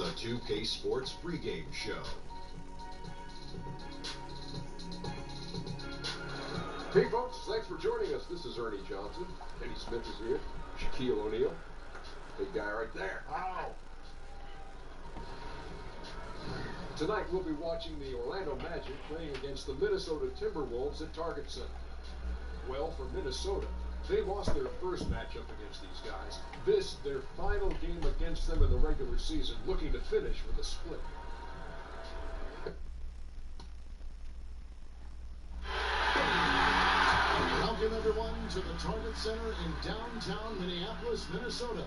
the 2K Sports pregame show. Hey folks, thanks for joining us. This is Ernie Johnson. Eddie Smith is here. Shaquille O'Neal. Big guy right there. Ow! Tonight we'll be watching the Orlando Magic playing against the Minnesota Timberwolves at Target Center. Well, for Minnesota, they lost their first matchup against these guys. This, their final game against them in the regular season, looking to finish with a split. Welcome everyone to the Target Center in downtown Minneapolis, Minnesota.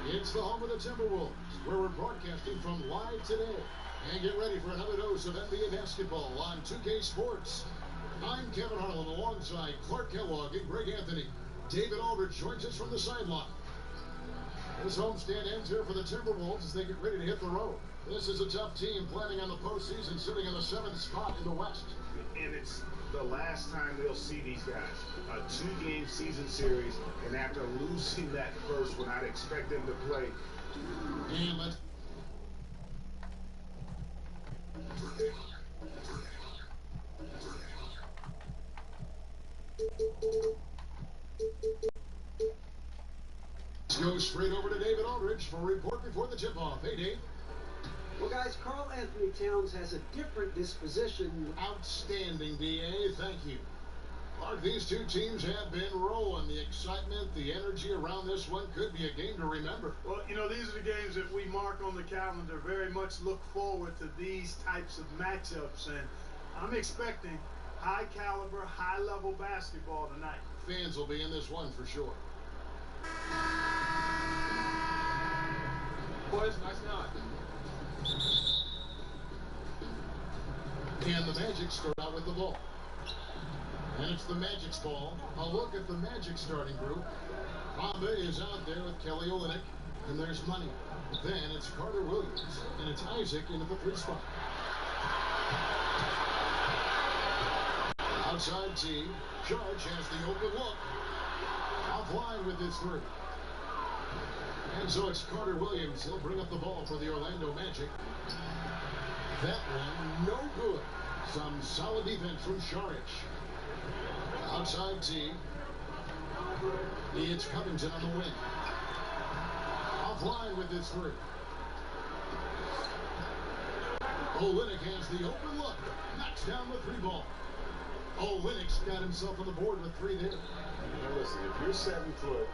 It's the home of the Timberwolves, where we're broadcasting from live today. And get ready for another dose of NBA basketball on 2K Sports. I'm Kevin Harlan alongside Clark Kellogg and Greg Anthony. David Aldridge joins us from the sideline. This homestand ends here for the Timberwolves as they get ready to hit the road. This is a tough team planning on the postseason, sitting in the 7th spot in the West. And it's the last time we'll see these guys. A 2-game season series, and after losing that first one, I'd expect them to play. And let's... Let's go straight over to David Aldridge for a report before the tip-off. Hey, Dave. Well, guys, Karl Anthony Towns has a different disposition. Outstanding, D.A. Thank you. Clark, these two teams have been rolling. The excitement, the energy around this one could be a game to remember. Well, you know, these are the games that we mark on the calendar. Very much look forward to these types of matchups, and I'm expecting high-caliber, high-level basketball tonight. Fans will be in this one for sure. Boys, nice night. And the Magic start out with the ball. And it's the Magic's ball. A look at the Magic starting group. Bamba is out there with Kelly Olynyk. And there's Money. Then it's Carter Williams. And it's Isaac into the 3 spot. Outside T. Judge has the open look. Offline with his 3. And so it's Carter Williams. He'll bring up the ball for the Orlando Magic. That one, no good. Some solid defense from Saric. Outside T. It's Covington on the wing. Offline with his 3. Olynyk has the open look. Knocks down the 3 ball. Olynyk's got himself on the board with 3 there. Now listen, if you're 7 foot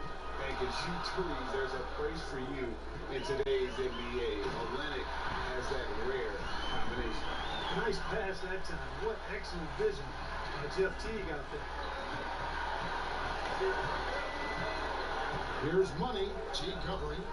and can shoot threes, there's a place for you in today's NBA. Olynyk has that rare combination. Nice pass that time. What excellent vision Jeff Teague got there. Here's Money. T covering.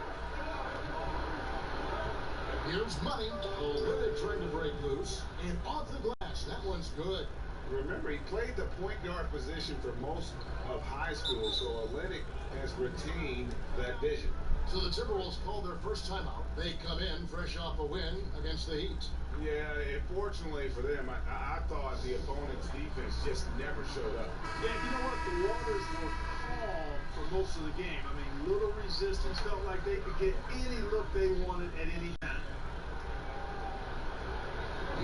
Here's Money. Olynyk trying to break loose. And off the glass. That one's good. Remember, he played the point guard position for most of high school, so Olynyk has retained that vision. So the Timberwolves called their first timeout. They come in fresh off a win against the Heat. Yeah, fortunately for them, I thought the opponent's defense just never showed up. Yeah, you know what? The waters were calm for most of the game. I mean, little resistance. Felt like they could get any look they wanted at any time.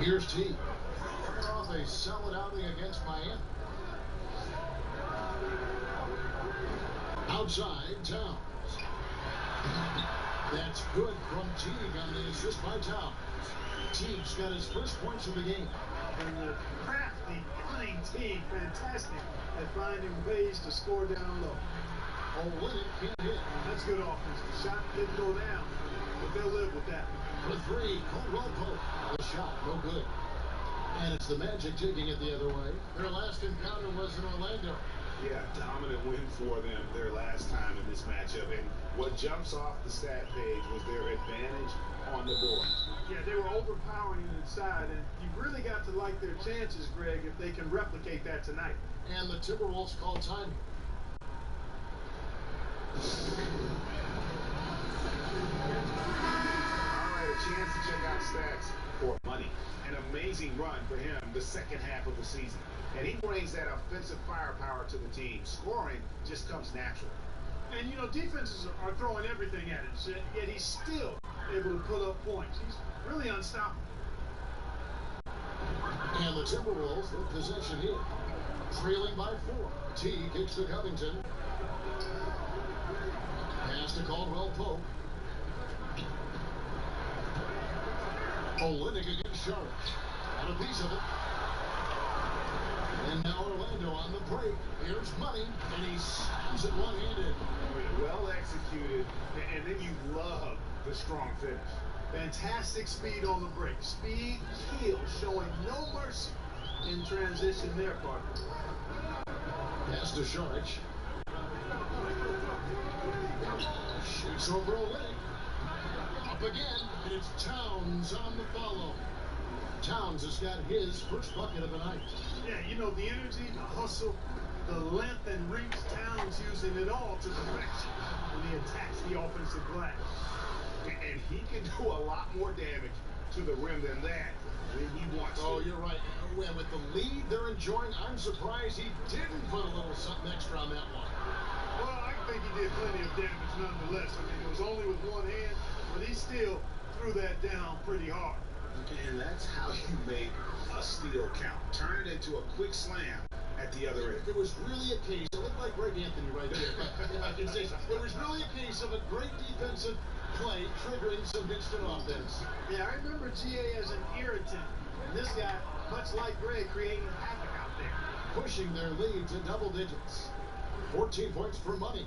Here's T. Off a solid outing against Miami. Outside, Towns. That's good from Teague on the assist by Towns. Teague's got his first points of the game. And the crafty, cunning Teague, fantastic at finding ways to score down low. Olynyk can't hit. That's good offense. The shot didn't go down, but they'll live with that. For 3, Caldwell Pope. The shot, no good. And it's the Magic taking it the other way. Their last encounter was in Orlando. Yeah, dominant win for them their last time in this matchup. And what jumps off the stat page was their advantage on the board. Yeah, they were overpowering inside, and you really got to like their chances, Greg, if they can replicate that tonight. And the Timberwolves call time. All right, a chance to check out stats for Money. An amazing run for him the second half of the season. And he brings that offensive firepower to the team. Scoring just comes natural. And, you know, defenses are throwing everything at him, yet he's still able to put up points. He's really unstoppable. And the Timberwolves with possession here. Trailing by 4. T kicks to Covington. Pass to Caldwell-Pope. Olynyk against Sharp. Got a piece of it. And now Orlando on the break. Here's Money, and he slams it one-handed. Well executed, and then you love the strong finish. Fantastic speed on the break. Speed, heel, showing no mercy in transition there, partner. Pass to Sharp. Shoots over Olynyk. Up again, and it's Towns on the follow. Towns has got his first bucket of the night. Yeah, you know, the energy, the hustle, the length and reach, Towns using it all to perfection when he attacks the offensive glass. And he can do a lot more damage to the rim than that when he wants to. Oh, you're right. And with the lead they're enjoying, I'm surprised he didn't put a little something extra on that one. Well, I think he did plenty of damage nonetheless. I mean, it was only with one hand, but he still threw that down pretty hard. And that's how you make a steal count. Turn it into a quick slam at the other end. It was really a case, it looked like Greg Anthony right there, if I can say so. It was really a case of a great defensive play triggering some instant offense. Yeah, I remember GA as an irritant. And this guy, much like Greg, creating havoc out there. Pushing their lead to double digits. 14 points for Money.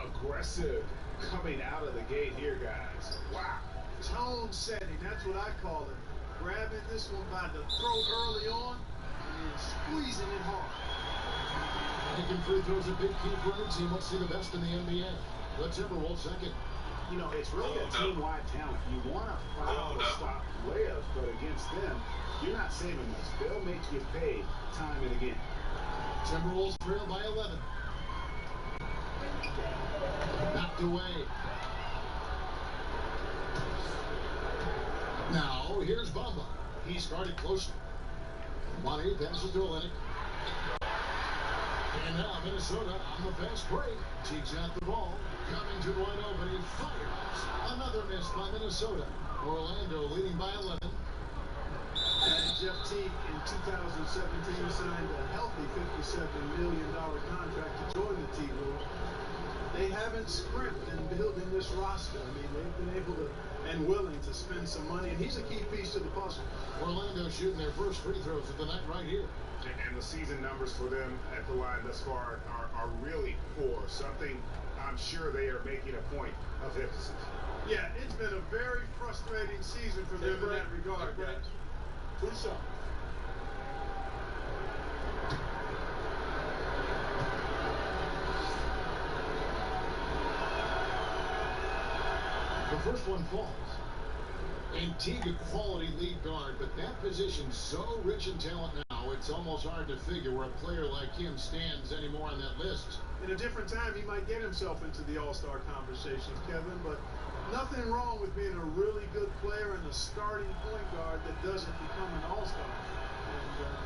Aggressive coming out of the gate here, guys. Wow. Tone setting, that's what I call it. Grabbing this one by the throat early on and squeezing it hard. Making free throws a big key for any team. Let's see the best in the NBA. The Timberwolves second. You know, it's really a team-wide talent. You want to foul to stop layups, but against them, you're not saving much. They'll make you pay time and again. Timberwolves trail by 11. Knocked away. Now, here's Bamba. He started closely. Money passes to Olynyk. And now Minnesota on the fast break. Teague's got the ball. Coming to wide open. He fires. Another miss by Minnesota. Orlando leading by 11. And Jeff Teague in 2017 signed a healthy $57 million contract to join the T-Wolves. They haven't scrimped in building this roster. I mean, they've been able to and willing to spend some money, and he's a key piece to the puzzle. Orlando shooting their first free throws of the night right here. And the season numbers for them at the line thus far are really poor. Something I'm sure they are making a point of emphasis. Yeah, it's been a very frustrating season for them in that regard, guys. Push up. The first one falls. And Teague, a quality lead guard, but that position's so rich in talent now, it's almost hard to figure where a player like him stands anymore on that list. In a different time, he might get himself into the All-Star conversations, Kevin, but nothing wrong with being a really good player and a starting point guard that doesn't become an All-Star.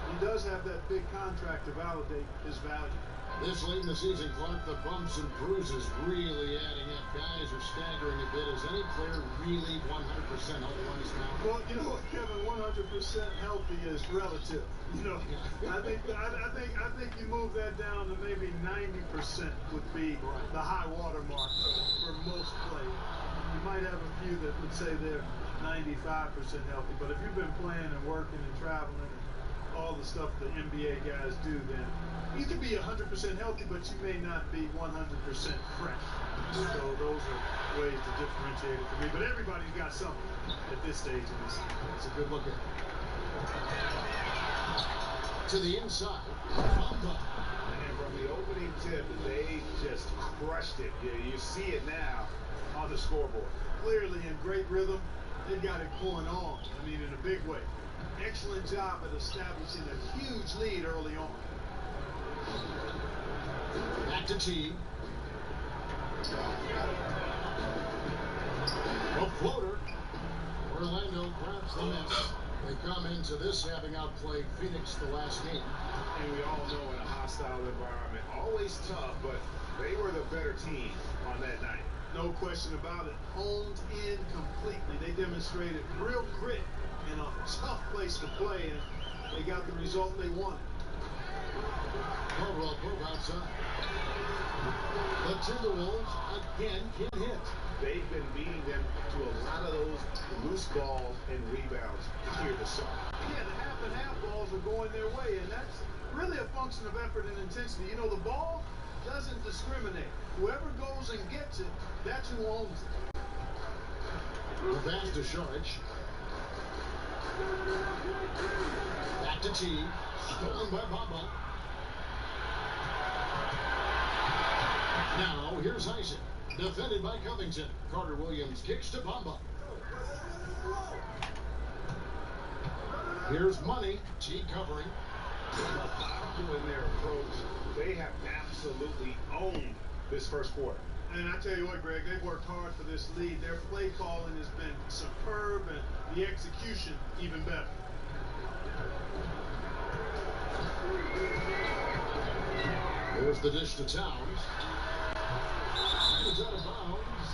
And he does have that big contract to validate his value. This late in the season, Clark, the bumps and bruises really adding up. Guys are staggering a bit. Is any player really 100% healthy on his mound? Well, you know what, Kevin? 100% healthy is relative. You know, I think you move that down to maybe 90% would be the high water mark for most players. You might have a few that would say they're 95% healthy, but if you've been playing and working and traveling and all the stuff the NBA guys do, then you can be 100% healthy, but you may not be 100% fresh. So those are ways to differentiate it for me. But everybody's got something at this stage in this season. It's a good look at. To the inside, Bamba. And from the opening tip, they just crushed it. You see it now on the scoreboard. Clearly in great rhythm, they got it going on. I mean, in a big way. Excellent job at establishing a huge lead early on. Back to T. A floater. Orlando grabs the miss. They come into this having outplayed Phoenix the last game. And we all know in a hostile environment, always tough, but they were the better team on that night. No question about it. Honed in completely. They demonstrated real grit in a tough place to play, and they got the result they wanted. Overall move outside. The Timberwolves again can't hit. They've been beating them to a lot of those loose balls and rebounds here this summer. Yeah, the half and half balls are going their way, and that's really a function of effort and intensity. You know, the ball doesn't discriminate. Whoever goes and gets it, that's who owns it. The pass to Sharich. Back to T. Stolen by Bamba. Now, here's Isaac. Defended by Covington. Carter Williams kicks to Bamba. Here's Money. T covering. In their approach, they have absolutely owned this first quarter. And I tell you what, Greg, they've worked hard for this lead. Their play calling has been superb, and the execution even better. There's the dish to Towns. It's out of bounds.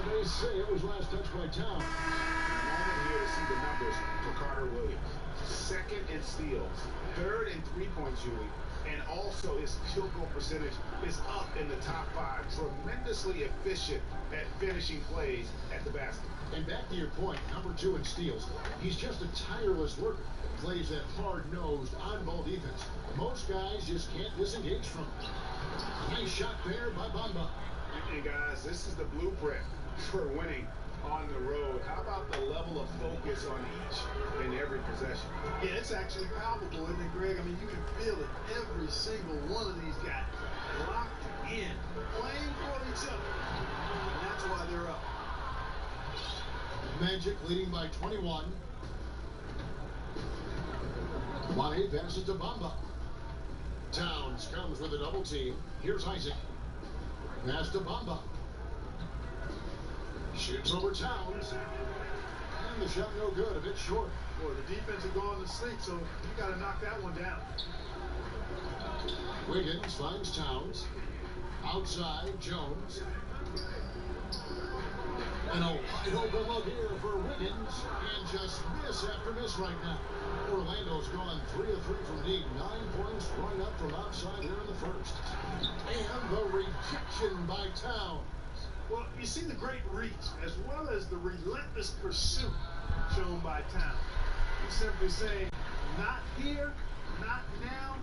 And they say it was last touched by Towns. Moment here to see the numbers for Carter Williams. Second in steals, third in three-point shooting, and also his field goal percentage is up in the top 5. Tremendously efficient at finishing plays at the basket. And back to your point, number 2 in steals. He's just a tireless worker. Plays that hard-nosed, on-ball defense. Most guys just can't disengage from it. Nice shot there by Bamba. And guys, this is the blueprint for winning on the road. How about the level of focus on each and every possession? Yeah, it's actually palpable, isn't it, Greg? I mean, you can feel it. Every single one of these guys locked in, playing for each other. And that's why they're up. Magic leading by 21. Money passes to Bamba. Towns comes with a double team. Here's Isaac. Pass to Bamba. Shoots over Towns. And the shot no good, a bit short. Boy, the defense had gone to sleep, so you got to knock that one down. Wiggins finds Towns. Outside, Jones. And a wide open look here for Wiggins. And just miss after miss right now. Orlando's gone 3 of 3 from deep. 9 points throwing up from outside here in the first. And the rejection by Towns. Well, you see the great reach as well as the relentless pursuit shown by Towns. He's simply saying, not here, not now,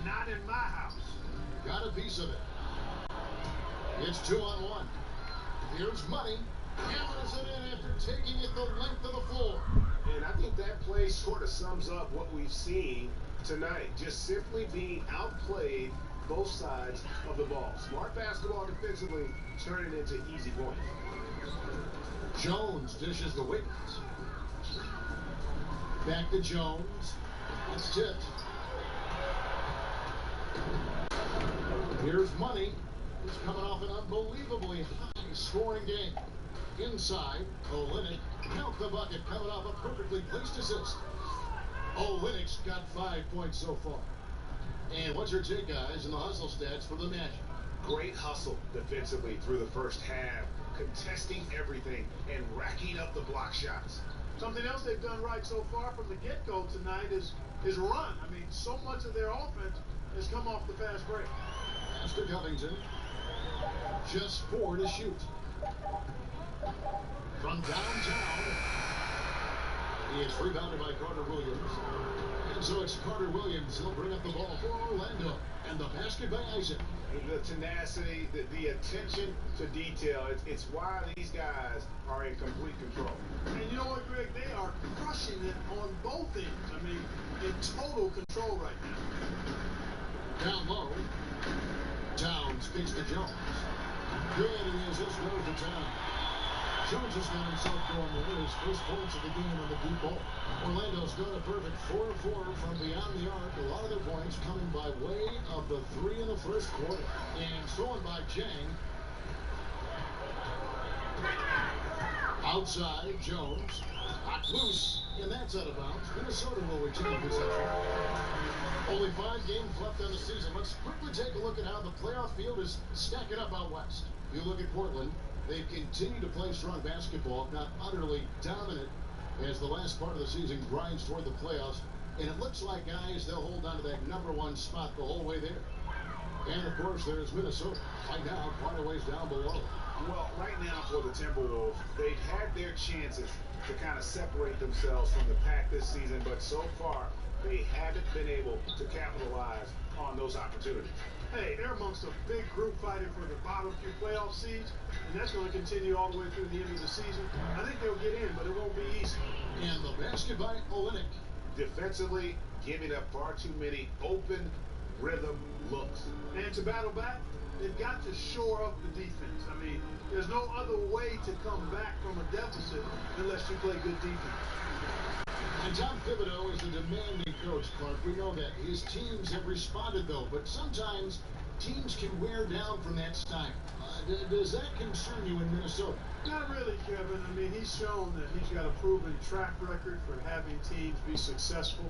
not in my house. Got a piece of it. It's 2-on-1. Here's Money. Hammers it in after taking it the length of the floor. And I think that play sort of sums up what we've seen tonight. Just simply being outplayed both sides of the ball. Smart basketball defensively, turning into easy points. Jones dishes the Wiggins. Back to Jones. It's tipped. Here's Money. He's coming off an unbelievably high-scoring game. Inside, Olynyk. Count the bucket, coming off a perfectly placed assist. Olynyk's got 5 points so far. And what's your take, guys, in the hustle stats for the Magic? Great hustle defensively through the first half, contesting everything and racking up the block shots. Something else they've done right so far from the get-go tonight is run. I mean, so much of their offense has come off the fast break. Master Covington, just 4 to shoot. From downtown, he is rebounded by Carter Williams. And so it's Carter Williams. He'll bring up the ball for Orlando. And the basket by Isaac. The tenacity, the attention to detail, it's why these guys are in complete control. And you know what, Greg? They are crushing it on both ends. I mean, in total control right now. Down low, Towns kicks to Jones. Good, and he has this goes to Towns. Jones has got himself going with his first points of the game on the deep ball. Orlando's got a perfect 4 of 4 from beyond the arc. A lot of their points coming by way of the 3 in the first quarter. And stolen by Jang. Outside, Jones. Knocked loose, and that's out of bounds. Minnesota will retain possession. Only 5 games left on the season. Let's quickly take a look at how the playoff field is stacking up out west. You look at Portland. They've continued to play strong basketball, not utterly dominant, as the last part of the season grinds toward the playoffs. And it looks like, guys, they'll hold on to that #1 spot the whole way there. And, of course, there's Minnesota. Right now, quite a ways down below. Well, right now for the Timberwolves, they've had their chances to kind of separate themselves from the pack this season, but so far, they haven't been able to capitalize on those opportunities. Hey, they're amongst a big group fighting for the bottom few playoff seeds, and that's going to continue all the way through the end of the season. I think they'll get in, but it won't be easy. And the basket by Olynyk. Defensively, giving up far too many open rhythm looks. And to battle back, they've got to shore up the defense. I mean, there's no other way to come back from a deficit unless you play good defense. And Tom Thibodeau is a demanding coach, Clark. We know that. His teams have responded, though, but sometimes teams can wear down from that style. Does that concern you in Minnesota? Not really, Kevin. I mean, he's shown that he's got a proven track record for having teams be successful.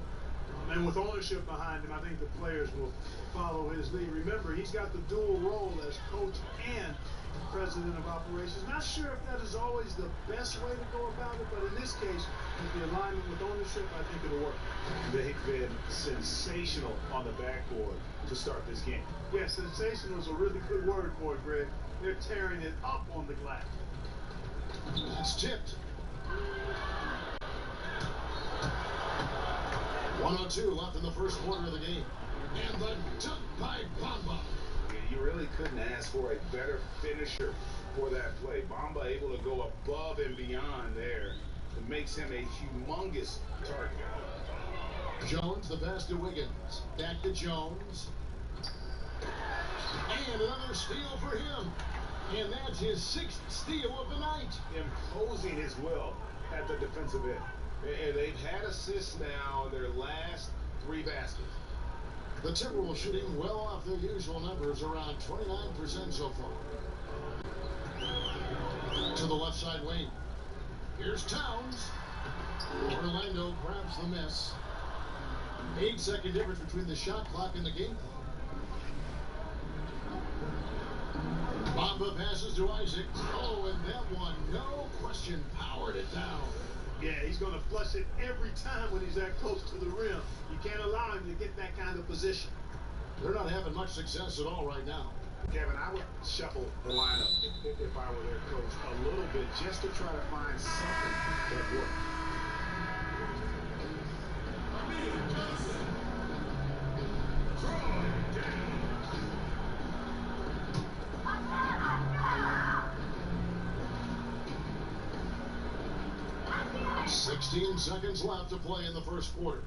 And with ownership behind him, I think the players will follow his lead. Remember, he's got the dual role as coach and president of operations. Not sure if that is always the best way to go about it, but in this case, with the alignment with ownership, I think it'll work. They've been sensational on the backboard to start this game. Yeah, sensational is a really good word for it, Greg. They're tearing it up on the glass. It's tipped. 1:02 left in the first quarter of the game. And the dunk by Bamba. You really couldn't ask for a better finisher for that play. Bamba able to go above and beyond there. It makes him a humongous target. Jones, the pass to Wiggins. Back to Jones. And another steal for him. And that's his 6th steal of the night. Imposing his will at the defensive end. And they've had assists now in their last 3 baskets. The Timberwolves shooting well off their usual numbers, around 29% so far. To the left side wing. Here's Towns. Orlando grabs the miss. 8-second difference between the shot clock and the game clock. Bamba passes to Isaac. Oh, and that one, no question, powered it down. Yeah, he's going to flush it every time when he's that close to the rim. You can't allow him to get that kind of position. They're not having much success at all right now. Kevin, I would shuffle the lineup if I were their coach a little bit just to try to find something that works. 16 seconds left to play in the first quarter.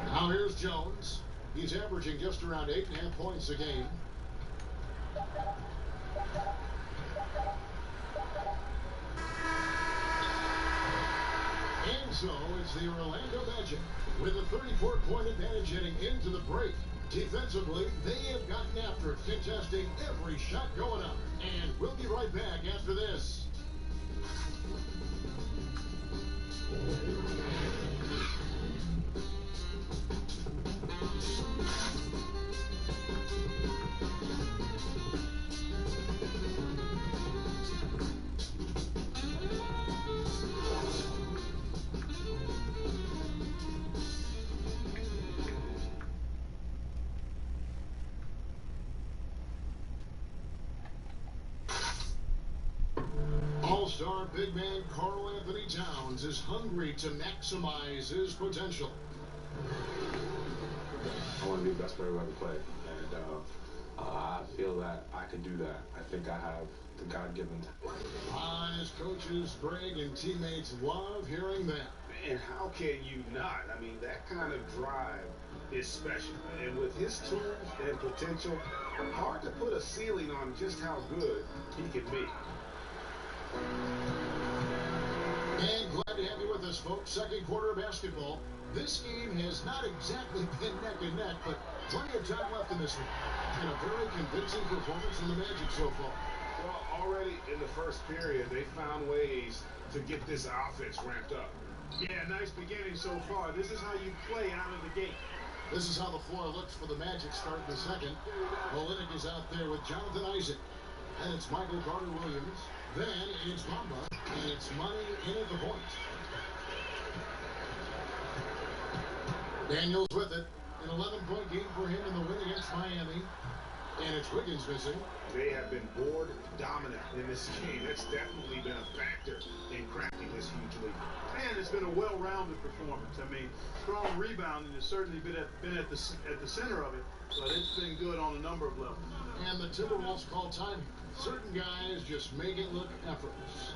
Now here's Jones. He's averaging just around 8.5 points a game. And so it's the Orlando Magic with a 34-point advantage heading into the break. Defensively, they have gotten after it, contesting every shot going up. And we'll be right back after this. All-star big man Karl Anthony Towns is hungry to maximize his potential. I want to be the best player I've ever played, and I feel that I can do that. I think I have the God-given. His coaches, Greg, and teammates love hearing that. And how can you not? I mean, that kind of drive is special. And with his tools and potential, hard to put a ceiling on just how good he can be. And glad to have you with us, folks. Second quarter of basketball. This game has not exactly been neck and neck, but plenty of time left in this one. And a very convincing performance from the Magic so far. Well, already in the first period, they found ways to get this offense ramped up. Yeah, nice beginning so far. This is how you play out of the gate. This is how the floor looks for the Magic start in the second. Olenek is out there with Jonathan Isaac. And it's Michael Carter-Williams. Then it's Bamba. And it's Money in at the point. Daniels with it. An 11-point game for him in the win against Miami. And it's Wiggins missing. They have been board dominant in this game. That's definitely been a factor in cracking this huge lead. And it's been a well-rounded performance. I mean, strong rebounding has certainly been at the center of it, but it's been good on a number of levels. And the Timberwolves call time. Certain guys just make it look effortless.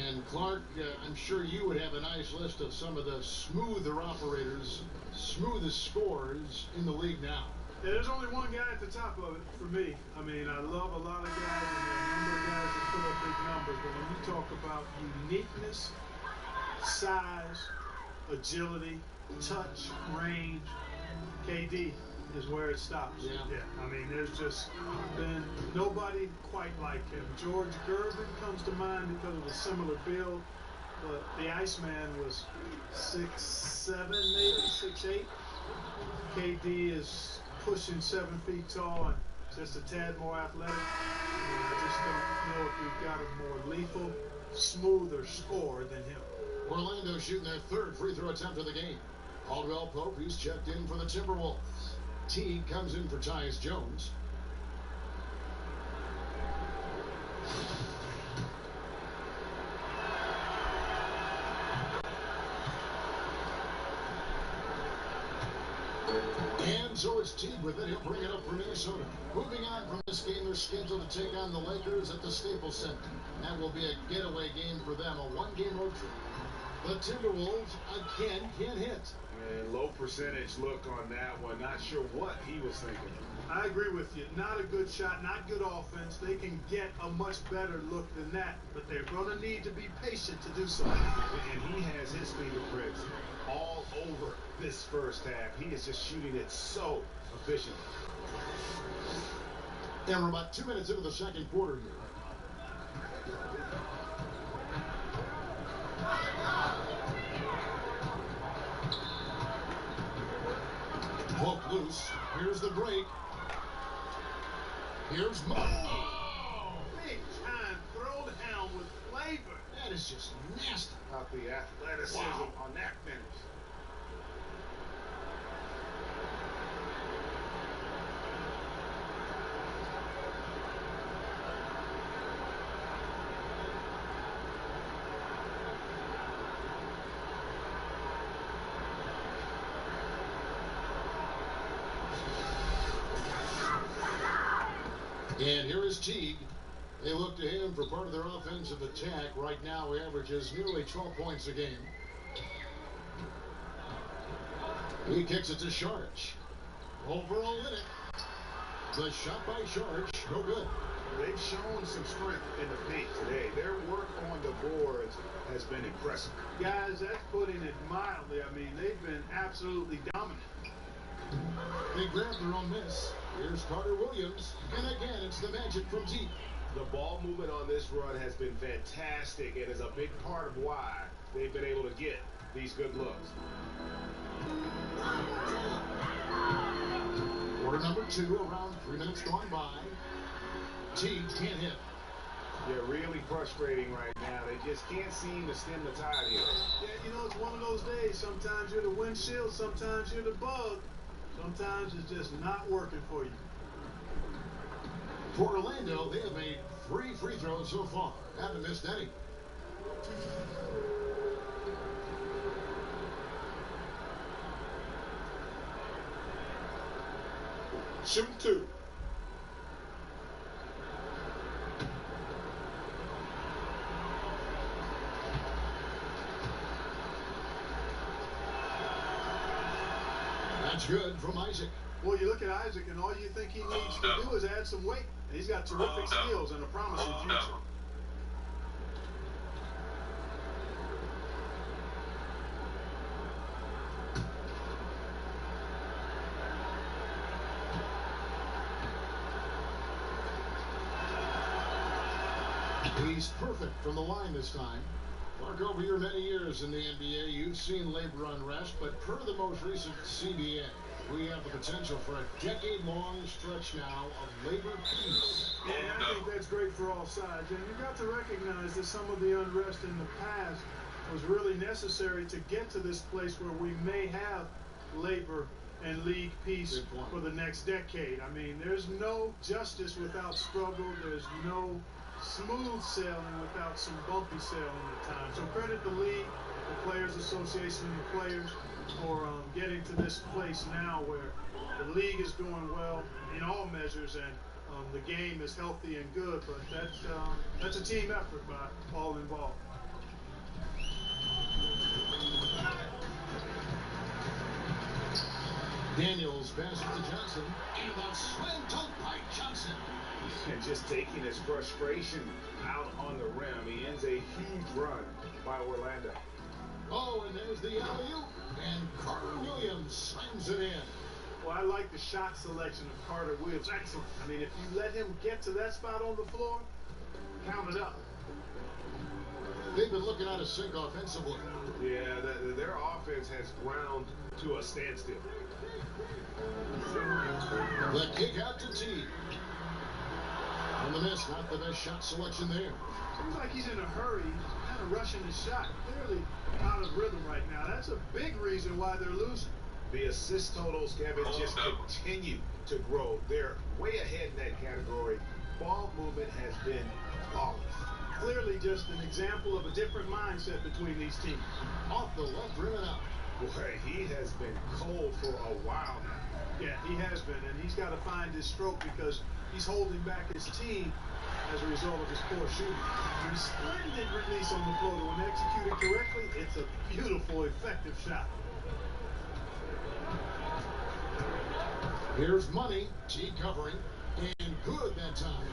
And Clark, I'm sure you would have a nice list of some of the smoother operators, smoothest scorers in the league now. Yeah, there's only one guy at the top of it for me. I mean, I love a lot of guys, and there are a number of guys that put up big numbers, but when you talk about uniqueness, size, agility, touch, range, KD is where it stops. Yeah. I mean, there's just been nobody quite like him. George Gervin comes to mind because of a similar build, but the Iceman was 6'7", maybe 6'8". KD is pushing 7 feet tall and just a tad more athletic. And I just don't know if we've got a more lethal, smoother scorer than him. Orlando shooting their third free throw attempt of the game. Caldwell Pope, he's checked in for the Timberwolves. Teague comes in for Tyus Jones. And so it's Teague with it. He'll bring it up for Minnesota. Moving on from this game, they're scheduled to take on the Lakers at the Staples Center. That will be a getaway game for them, a one-game road trip. The Timberwolves, again, can't hit. And low percentage look on that one. Not sure what he was thinking. I agree with you. Not a good shot, not good offense. They can get a much better look than that, but they're going to need to be patient to do so. And he has his fingerprints all over this first half. He is just shooting it so efficiently. And we're about 2 minutes into the second quarter here. Hook loose. Here's the break. Here's Mo. Oh, big time throw down with flavor. That is just nasty. Out the athleticism on that finish. And here is Teague. They look to him for part of their offensive attack. Right now, he averages nearly 12 points a game. He kicks it to Sharch. Over Olenek. The shot by Sharch, no good. They've shown some strength in the paint today. Their work on the boards has been impressive. Guys, that's putting it mildly. I mean, they've been absolutely dominant. They grabbed their own miss. Here's Carter-Williams. And again, it's the Magic from deep. The ball movement on this run has been fantastic and is a big part of why they've been able to get these good looks. Quarter number 2, around 3 minutes gone by. Teague can't hit. They're really frustrating right now. They just can't seem to stem the tide here. Yeah, you know, it's one of those days. Sometimes you're the windshield, sometimes you're the bug. Sometimes it's just not working for you. For Orlando, they have made 3 free throws so far. Haven't missed any. Shoot 2. That's good from Isaac. Well, you look at Isaac, and all you think he needs to do is add some weight. He's got terrific skills and a promising future. He's perfect from the line this time. Mark, over your many years in the NBA, you've seen labor unrest, but per the most recent CBA, we have the potential for a decade-long stretch now of labor peace. Yeah, I think that's great for all sides. And you've got to recognize that some of the unrest in the past was really necessary to get to this place where we may have labor and league peace for the next decade. I mean, there's no justice without struggle. There's no smooth sailing without some bumpy sailing at times. So credit the league, the Players Association, and the players for getting to this place now where the league is doing well in all measures and the game is healthy and good. But that's a team effort by all involved. Daniels passes to Johnson, and a slam dunk by Johnson. And just taking his frustration out on the rim. He ends a huge run by Orlando. Oh, and there's the alley-oop, and Carter Williams slams it in. Well, I like the shot selection of Carter Williams. Excellent. I mean, if you let him get to that spot on the floor, count it up. They've been looking out of sync offensively. Yeah, their offense has ground to a standstill. The kick out to T. And the miss, not the best shot selection there. Seems like he's in a hurry, kind of rushing his shot. Clearly out of rhythm right now. That's a big reason why they're losing. The assist totals, Kevin, just continue to grow. They're way ahead in that category. Ball movement has been flawless. Clearly just an example of a different mindset between these teams. Off the left rim and out. Boy, he has been cold for a while now. Yeah, he has been, and he's got to find his stroke because he's holding back his team as a result of his poor shooting. A splendid release on the floater. When executed correctly, it's a beautiful, effective shot. Here's Money, T covering, and good that time.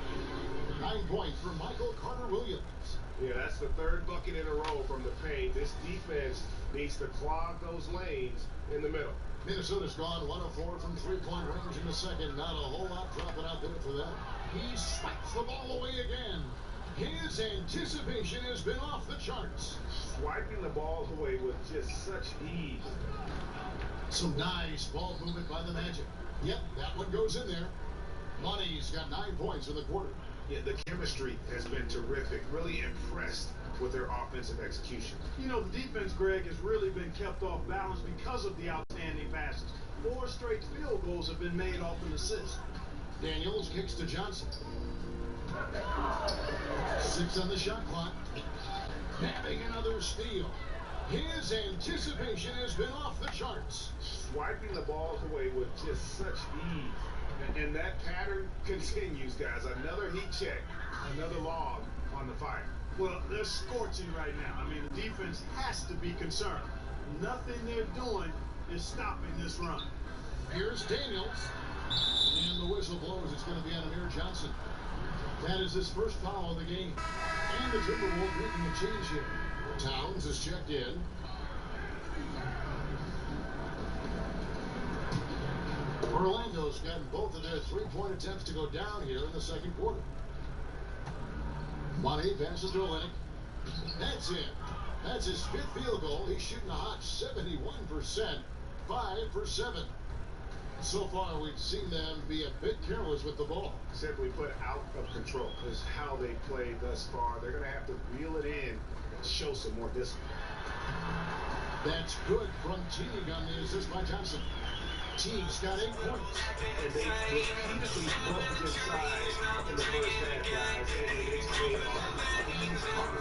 9 points for Michael Carter-Williams. Yeah, that's the third bucket in a row from the paint. This defense needs to clog those lanes in the middle. Minnesota's gone 1-of-4 from three-point range in the second. Not a whole lot dropping out there for them. He swipes the ball away again. His anticipation has been off the charts. Swiping the ball away with just such ease. Some nice ball movement by the Magic. Yep, that one goes in there. Money's got 9 points in the quarter. Yeah, the chemistry has been terrific. Really impressed with their offensive execution. You know, the defense, Greg, has really been kept off balance because of the outstanding passes. 4 straight field goals have been made off an assist. Daniels kicks to Johnson. 6 on the shot clock. Having another steal. His anticipation has been off the charts. Swiping the ball away with just such ease. And that pattern continues, guys. Another heat check, another log on the fire. Well, they're scorching right now. I mean, the defense has to be concerned. Nothing they're doing is stopping this run. Here's Daniels. And the whistle blows. It's going to be on Amir Johnson. That is his first foul of the game. And the Timberwolves making a change here. Towns is checked in. Orlando's gotten both of their three-point attempts to go down here in the second quarter. Money passes to Olynyk. That's it. That's his 5th field goal. He's shooting a hot 71%. 5 for 7. So far, we've seen them be a bit careless with the ball. Simply put, out of control is how they played thus far. They're going to have to reel it in and show some more discipline. That's good from Teague on the assist by Johnson. Teague's got 8 points. And they repeatedly broke inside in the first half, guys. And it's paid off.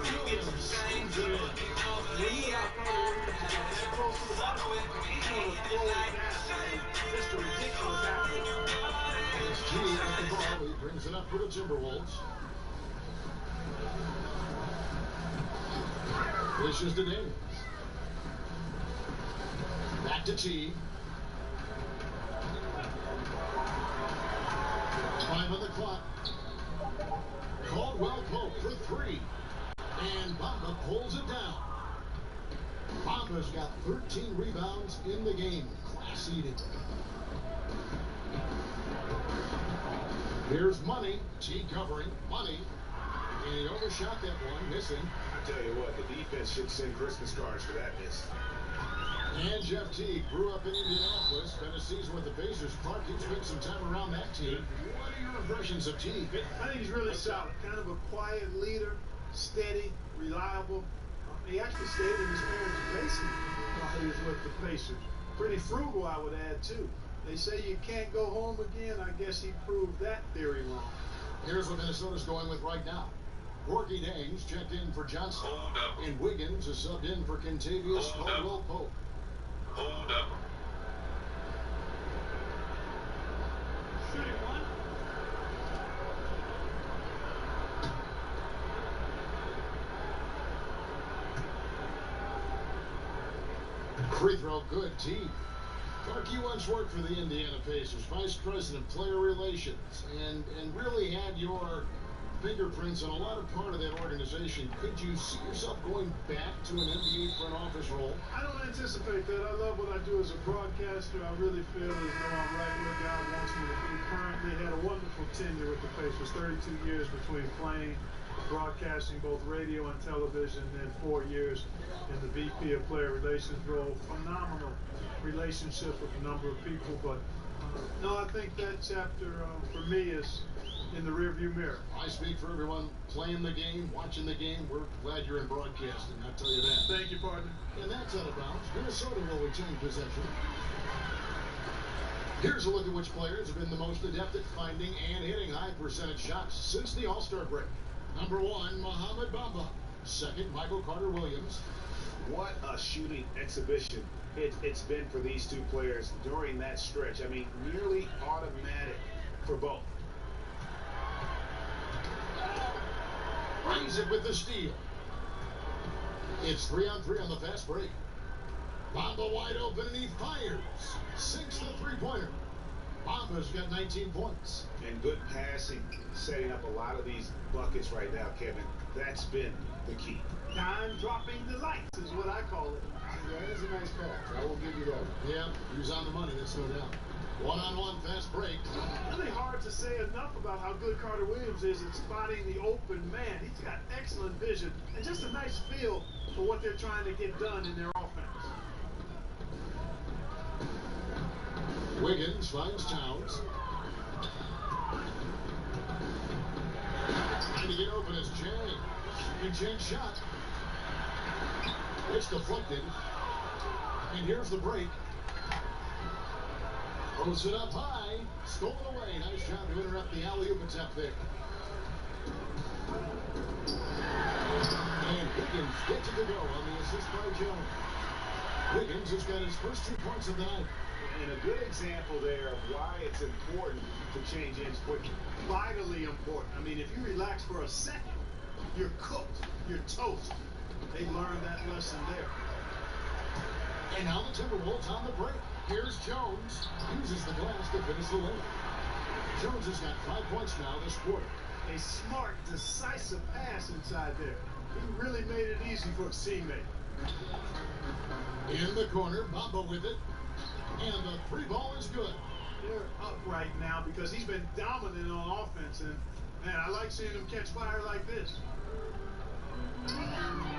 Williams slams it in. When you got that close to the bottom, he's going to throw it down. Just a ridiculous athlete. It's Teague with the ball. He brings it up for the Timberwolves. Dishes to Daniels. Back to Teague. 5 on the clock. Caldwell Pope for 3. And Bamba pulls it down. Bamba's got 13 rebounds in the game. Class eating. Here's Money. T covering. Money. And he overshot that one, missing. I tell you what, the defense should send Christmas cards for that miss. And Jeff Teague grew up in Indianapolis, spent a season with the Pacers. Clark, you spent some time around that team. What are your impressions of Teague? I think he's really solid. Kind of a quiet leader, steady, reliable. He actually stayed in his parents' basement while he was with the Pacers. Pretty frugal, I would add, too. They say you can't go home again. I guess he proved that theory wrong. Here's what Minnesota's going with right now. Corky Dames checked in for Johnson. Hold up. And Wiggins is subbed in for Kentavious Caldwell-Pope. Hold up. Shooting one. Free throw, good. Teague. Clark, you once worked for the Indiana Pacers, Vice President Player Relations, and really had your fingerprints on a lot of part of that organization. Could you see yourself going back to an NBA front office role? I don't anticipate that. I love what I do as a broadcaster. I really feel as though I'm right where God wants me to be currently. Had a wonderful tenure with the Pacers, 32 years between playing, broadcasting both radio and television, and 4 years in the VP of Player Relations role. Phenomenal relationship with a number of people, but no, I think that chapter for me is in the rearview mirror. I speak for everyone playing the game, watching the game. We're glad you're in broadcasting, I'll tell you that. Thank you, partner. And that's out of bounds. Minnesota will retain possession. Here's a look at which players have been the most adept at finding and hitting high percentage shots since the All-Star break. Number 1, Mohamed Bamba. Second, Michael Carter-Williams. What a shooting exhibition it's been for these two players during that stretch. I mean, nearly automatic for both. Brings it with the steal. It's 3-on-3 on the fast break. Bamba wide open and he fires. Sinks the three-pointer. Bamba's got 19 points. And good passing, setting up a lot of these buckets right now, Kevin. That's been the key. Time-dropping delights is what I call it. That is a nice pass. I will give you that. Yeah, he was on the money, that's no doubt. One-on-one fast break. Really hard to say enough about how good Carter Williams is at spotting the open man. He's got excellent vision and just a nice feel for what they're trying to get done in their offense. Wiggins finds Towns. Trying to get open is Jay. And Jay's shot. It's deflected. And here's the break. Throws it up high. Stolen away. Nice job to interrupt the alley-oop attempt there. And Wiggins gets it to go on the assist by Jones. Wiggins has got his first 2 points of the night. And a good example there of why it's important to change ends quickly. Vitally important. I mean, if you relax for a second, you're cooked. You're toast. They learned that lesson there. And now the Timberwolves on the break. Here's Jones. Uses the glass to finish the layup. Jones has got 5 points now this quarter. A smart, decisive pass inside there. He really made it easy for his teammate. In the corner, Bamba with it. And the three ball is good. They're up right now because he's been dominant on offense. And, man, I like seeing him catch fire like this.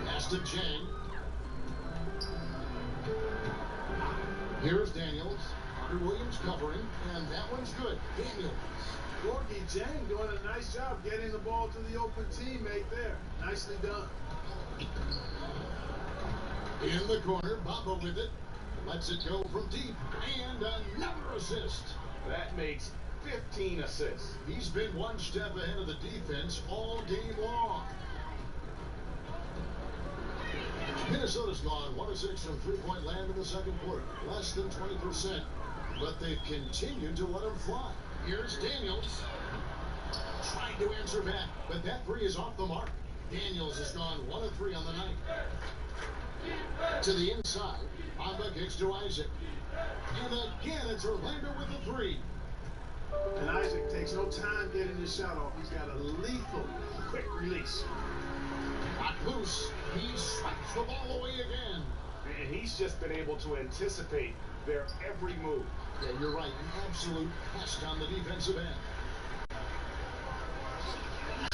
Pass to Jang. Here's Daniels. Carter Williams covering. And that one's good. Daniels. Gorgie Jang doing a nice job getting the ball to the open teammate there. Nicely done. In the corner, Bamba with it. Lets it go from deep. And another assist. That makes 15 assists. He's been one step ahead of the defense all game long. Minnesota's gone 1 of 6 from three-point land in the second quarter. Less than 20%. But they've continued to let him fly. Here's Daniels. Trying to answer back, but that three is off the mark. Daniels has gone 1 of 3 on the night. To the inside. Bamba kicks to Isaac. And again, it's Orlando with the three. And Isaac takes no time getting his shot off. He's got a lethal, quick release. Got loose. He swipes the ball away again. And he's just been able to anticipate their every move. Yeah, you're right. An absolute pest on the defensive end.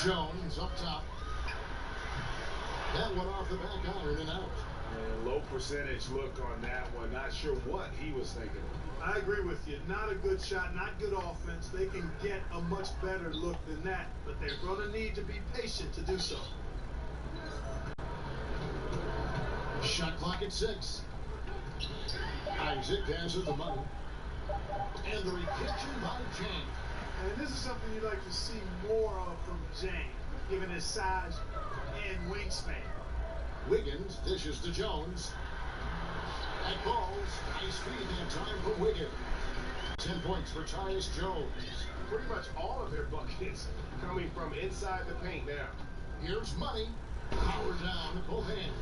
Jones up top. That went off the back iron and out. And low percentage look on that one. Not sure what he was thinking. I agree with you. Not a good shot, not good offense. They can get a much better look than that, but they're going to need to be patient to do so. Shot clock at 6. Isaac passes the money. And the rejection by Chang. And this is something you'd like to see more of from Jang, given his size and wingspan. Wiggins dishes to Jones. That balls. Nice feed that time for Wiggins. 10 points for Tyus Jones. Pretty much all of their buckets coming from inside the paint now. Here's money. Power down with both hands.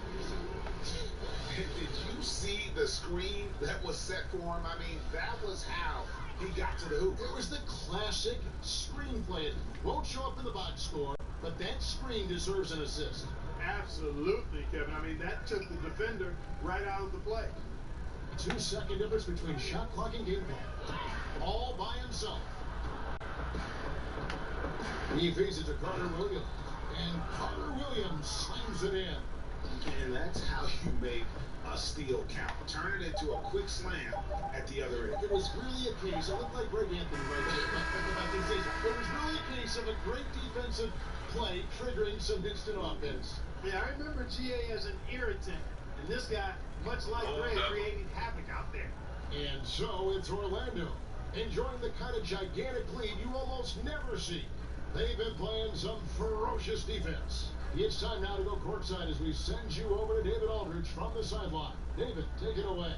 Did you see the screen that was set for him? I mean, that was how he got to the hoop. It was the classic screen play. It won't show up in the box score, but that screen deserves an assist. Absolutely, Kevin. I mean, that took the defender right out of the play. 2-second difference between shot clock and game ball. All by himself. He feeds it to Carter Williams. And Carter Williams slams it in. And that's how you make a steal count. Turn it into a quick slam at the other end. It was really a case, I look like Greg Anthony right there. It was really a case of a great defensive play triggering some instant offense. Yeah, I remember GA as an irritant. And this guy, much like Greg, creating havoc out there. And so it's Orlando, enjoying the kind of gigantic lead you almost never see. They've been playing some ferocious defense. It's time now to go courtside as we send you over to David Aldridge from the sideline. David, take it away.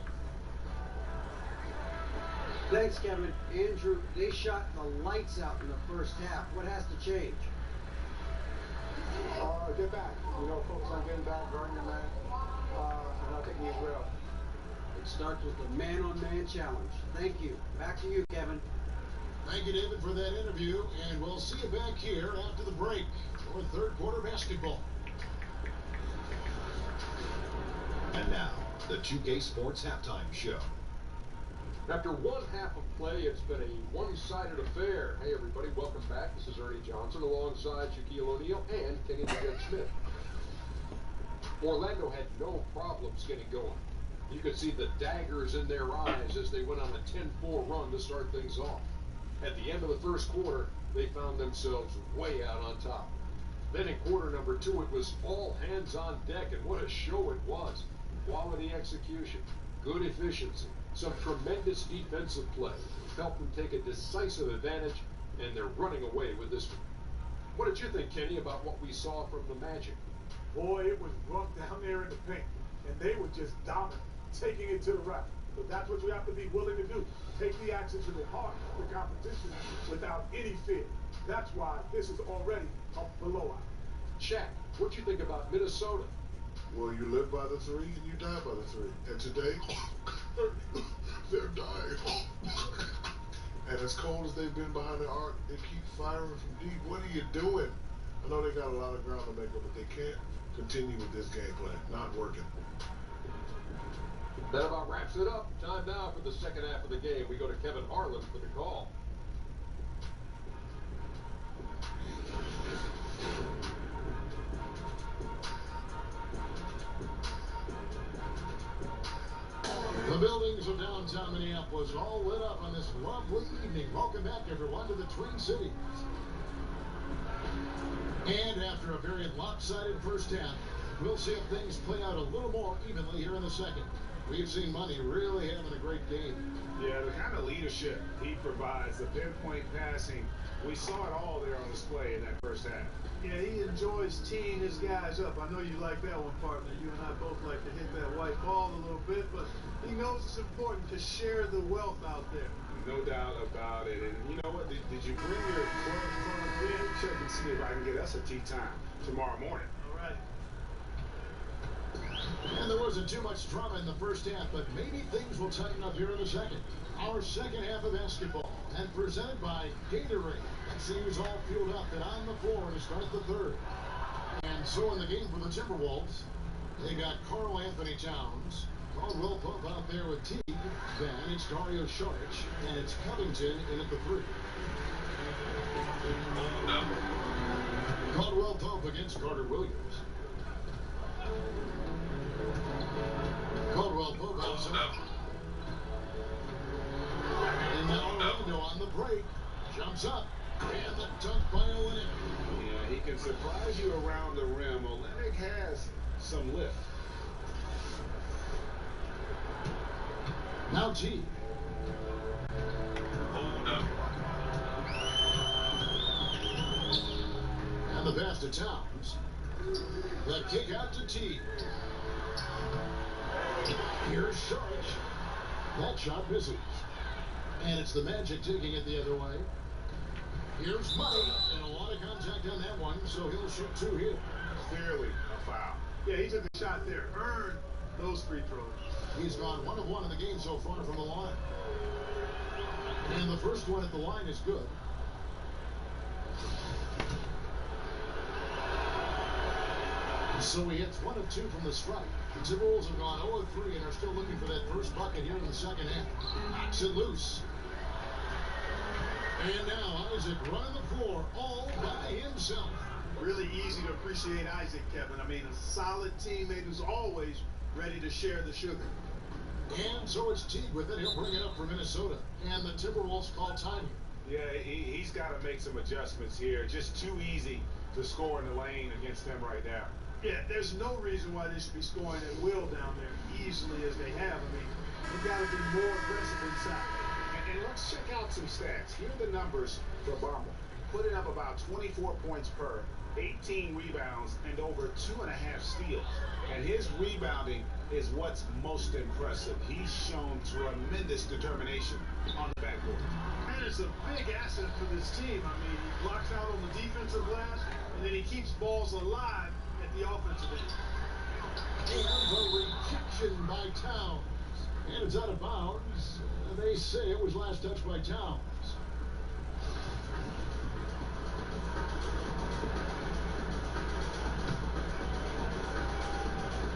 Thanks, Kevin. Andrew, they shot the lights out in the first half. What has to change? Get back. Focus on getting back, guarding your man, and not taking these rail. It starts with the man-on-man challenge. Thank you. Back to you, Kevin. Thank you, David, for that interview, and we'll see you back here after the break for third quarter basketball. And now, the 2K Sports Halftime Show. After one half of play, it's been a one-sided affair. Hey, everybody, welcome back. This is Ernie Johnson alongside Shaquille O'Neal and Kenny Smith. Orlando had no problems getting going. You could see the daggers in their eyes as they went on a 10-4 run to start things off. At the end of the first quarter, they found themselves way out on top. Then in quarter number 2, it was all hands on deck, and what a show it was. Quality execution, good efficiency, some tremendous defensive play helped them take a decisive advantage, and they're running away with this one. What did you think, Kenny, about what we saw from the Magic? Boy, it was rough down there in the paint, and they were just dominant, taking it to the rack. But that's what you have to be willing to do. Take the action to the heart of the competition without any fear. That's why this is already a blowout. Shaq, what you think about Minnesota? Well, you live by the 3 and you die by the 3. And today, they're dying. And as cold as they've been behind the arc, they keep firing from deep. What are you doing? I know they got a lot of ground to make up, but they can't continue with this game plan. Not working. That about wraps it up. Time now for the second half of the game. We go to Kevin Harlan for the call. The buildings of downtown Minneapolis all lit up on this lovely evening. Welcome back, everyone, to the Twin Cities. And after a very lopsided first half, we'll see if things play out a little more evenly here in the second. We've seen Money really having a great game. Yeah, the kind of leadership he provides, the pinpoint passing, we saw it all there on display in that first half. Yeah, he enjoys teeing his guys up. I know you like that one, partner. You and I both like to hit that white ball a little bit, but he knows it's important to share the wealth out there. No doubt about it. And you know what? Did you bring your club in? Check and see if I can get us a tee time tomorrow morning. All right. And there wasn't too much drama in the first half, but maybe things will tighten up here in the second. Our second half of basketball, and presented by Gatorade. That seems all fueled up and on the floor to start the third. And so in the game for the Timberwolves, they got Karl Anthony Towns, Caldwell Pope out there with Teague, then it's Dario Saric, and it's Covington in at the 3. Caldwell Pope against Carter Williams. Caldwell Pope outside. And now Orlando on the break. Jumps up. And the dunk by Olenek. Yeah, he can surprise you around the rim. Olenek has some lift. Now T. And the pass to Towns. The kick out to T. Here's Sharch. That shot misses. And it's the Magic taking it the other way. Here's Money, and a lot of contact on that one, so he'll shoot two here. Clearly a foul. Yeah, he took the shot there. Earned those free throws. He's gone 1 of 1 in the game so far from the line. And the first one at the line is good. So he hits 1 of 2 from the strike. The Timberwolves have gone 0 of 3 and are still looking for that first bucket here in the second half. Knocks it loose. And now Isaac running the floor all by himself. Really easy to appreciate Isaac, Kevin. I mean, a solid teammate who's always ready to share the sugar. And so it's Teague with it. He'll bring it up for Minnesota. And the Timberwolves call time. Yeah, he's got to make some adjustments here. Just too easy to score in the lane against them right now. Yeah, there's no reason why they should be scoring at will down there easily as they have. I mean, they've got to be more aggressive inside. And let's check out some stats. Here are the numbers for Bumble. Putting up about 24 points per, 18 rebounds, and over 2.5 steals. And his rebounding is what's most impressive. He's shown tremendous determination on the backboard. And it's a big asset for this team. I mean, he blocks out on the defensive glass, and then he keeps balls alive at the offensive end. And the rejection by Towns. And it's out of bounds. They say it was last touched by Towns.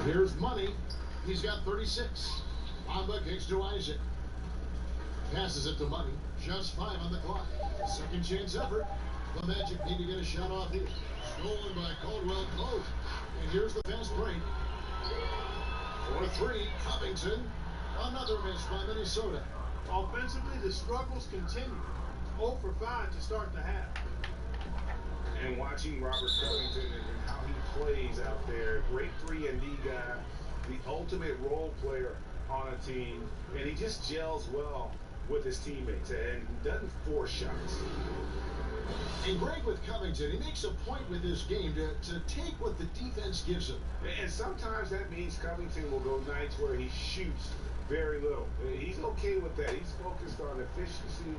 Here's Money. He's got 36. Bamba kicks to Isaac. Passes it to Money. Just 5 on the clock. Second chance effort. The Magic need to get a shot off here. Stolen by Caldwell Pope. And here's the fast break. For 3, Covington. Another miss by Minnesota. Offensively, the struggles continue. 0 for 5 to start the half. And watching Robert Covington and how he plays out there, great 3-and-D guy, the ultimate role player on a team, and he just gels well with his teammates and doesn't force shots. And Greg with Covington, he makes a point with this game to take what the defense gives him. And sometimes that means Covington will go nights where he shoots very little. He's okay with that. He's focused on efficiency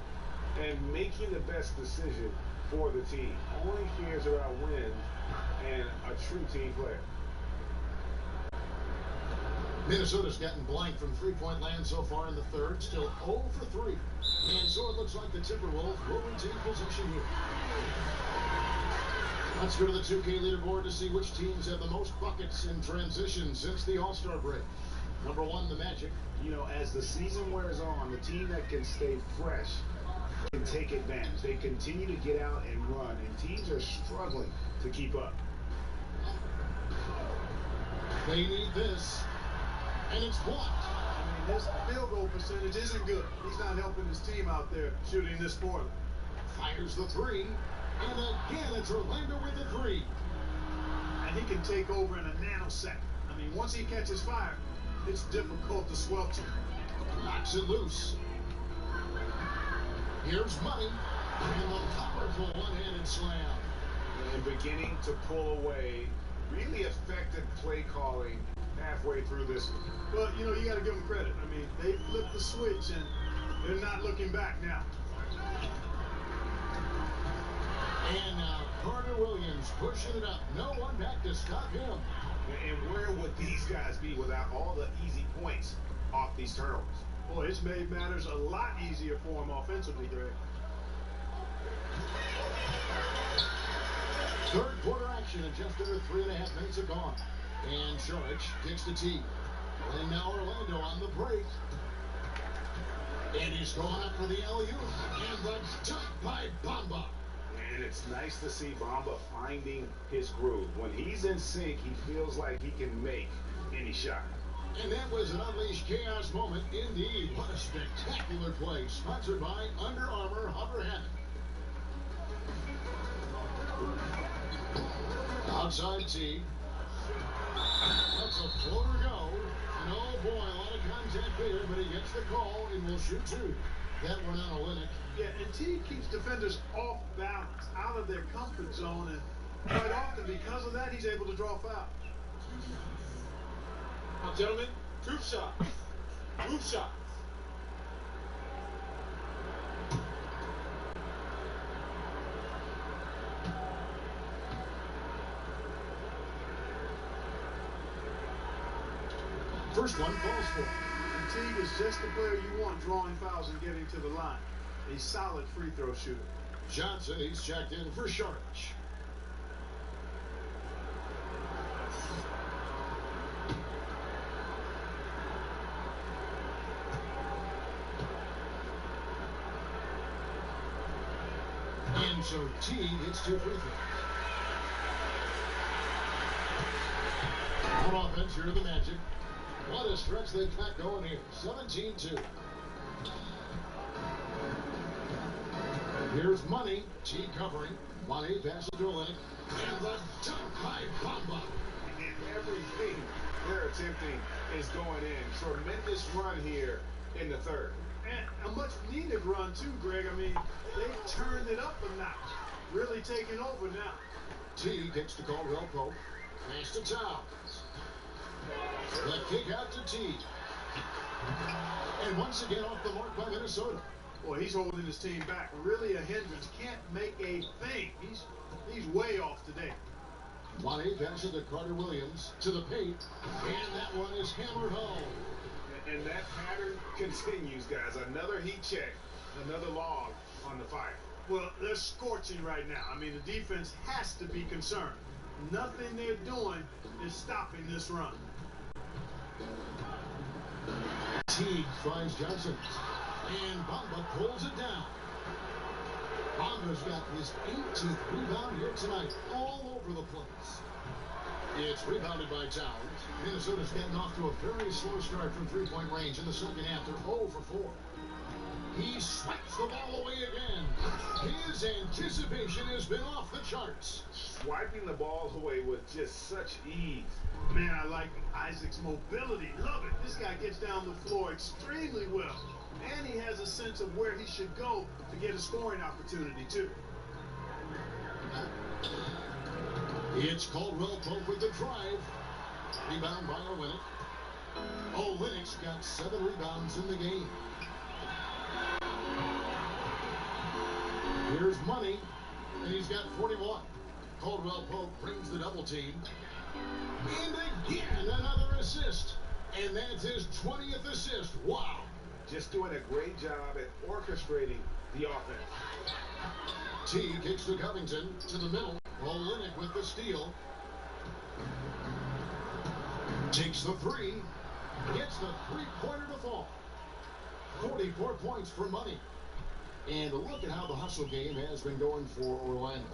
and making the best decision for the team. Only cares about wins and a true team player. Minnesota's gotten blank from three-point land so far in the third. Still 0 for 3. And so it looks like the Timberwolves will retain possession here. Let's go to the 2K leaderboard to see which teams have the most buckets in transition since the All-Star break. Number 1, the Magic. You know, as the season wears on, the team that can stay fresh can take advantage. They continue to get out and run, and teams are struggling to keep up. They need this. And it's blocked. I mean, his field goal percentage isn't good. He's not helping his team out there shooting this poorly. Fires the 3. And again, it's Orlando with the 3. And he can take over in a nanosecond. I mean, once he catches fire, it's difficult to squelch him. Knocks it loose. Here's Money. And the powerful one-handed slam. And beginning to pull away. Really effective play calling halfway through this one. Well, you know, you got to give them credit. I mean, they flipped the switch, and they're not looking back now. And now Carter Williams pushing it up. No one back to stop him. And where would these guys be without all the easy points off these turnovers? Boy, it's made matters a lot easier for them offensively, Greg. Third quarter action and just under 3.5 minutes are gone. And Sharch kicks the tee. And now Orlando on the break. And he's going up for the alley-oop. And the dunk by Bamba. And it's nice to see Bamba finding his groove. When he's in sync, he feels like he can make any shot. And that was an Unleashed Chaos moment indeed. What a spectacular play. Sponsored by Under Armour Hover Hammock. Outside T. Let's a floater go. And oh boy, a lot of contact there, but he gets the call and will shoot two. That one on Olenek. Yeah, and T keeps defenders off balance, out of their comfort zone, and quite often because of that, he's able to draw fouls. Now, gentlemen, group shots. Group shots. First one falls for him. And Teague is just the player you want drawing fouls and getting to the line. A solid free throw shooter. Johnson, he's checked in for Sharch. And so Teague hits two free throws. On offense, here are the Magic. What a stretch they've got going here. 17-2. Here's Money. T covering. Money passes to Olenek. And the dunk by Bamba. And everything they're attempting is going in. Tremendous run here in the third. And a much needed run too, Greg. I mean, they've turned it up a notch. Really taking over now. T gets to Caldwell Pope. Pass to Towns. The kick out to T. And once again off the mark by Minnesota. Boy, he's holding his team back. Really a hindrance. Can't make a thing. He's way off today. Money passes to Carter Williams to the paint. And that one is hammered home. And that pattern continues, guys. Another heat check. Another log on the fire. Well, they're scorching right now. I mean, the defense has to be concerned. Nothing they're doing is stopping this run. Teague finds Johnson. And Bamba pulls it down. Bamba's got his 18th rebound here tonight. All over the place. It's rebounded by Towns. Minnesota's getting off to a very slow start from three-point range in the second half. They're 0 for 4. He swipes the ball away again. His anticipation has been off the charts. Swiping the ball away with just such ease. Man, I like Isaac's mobility. Love it. This guy gets down the floor extremely well. And he has a sense of where he should go to get a scoring opportunity, too. It's Caldwell Pope with the drive. Rebound by Olenek. Olenek's got 7 rebounds in the game. Here's Money, and he's got 41. Caldwell Pope brings the double team. And again, another assist. And that's his 20th assist. Wow. Just doing a great job at orchestrating the offense. T kicks to Covington to the middle. Olenek with the steal. Takes the three. Gets the three-pointer to fall. 44 points for Money. And look at how the hustle game has been going for Orlando.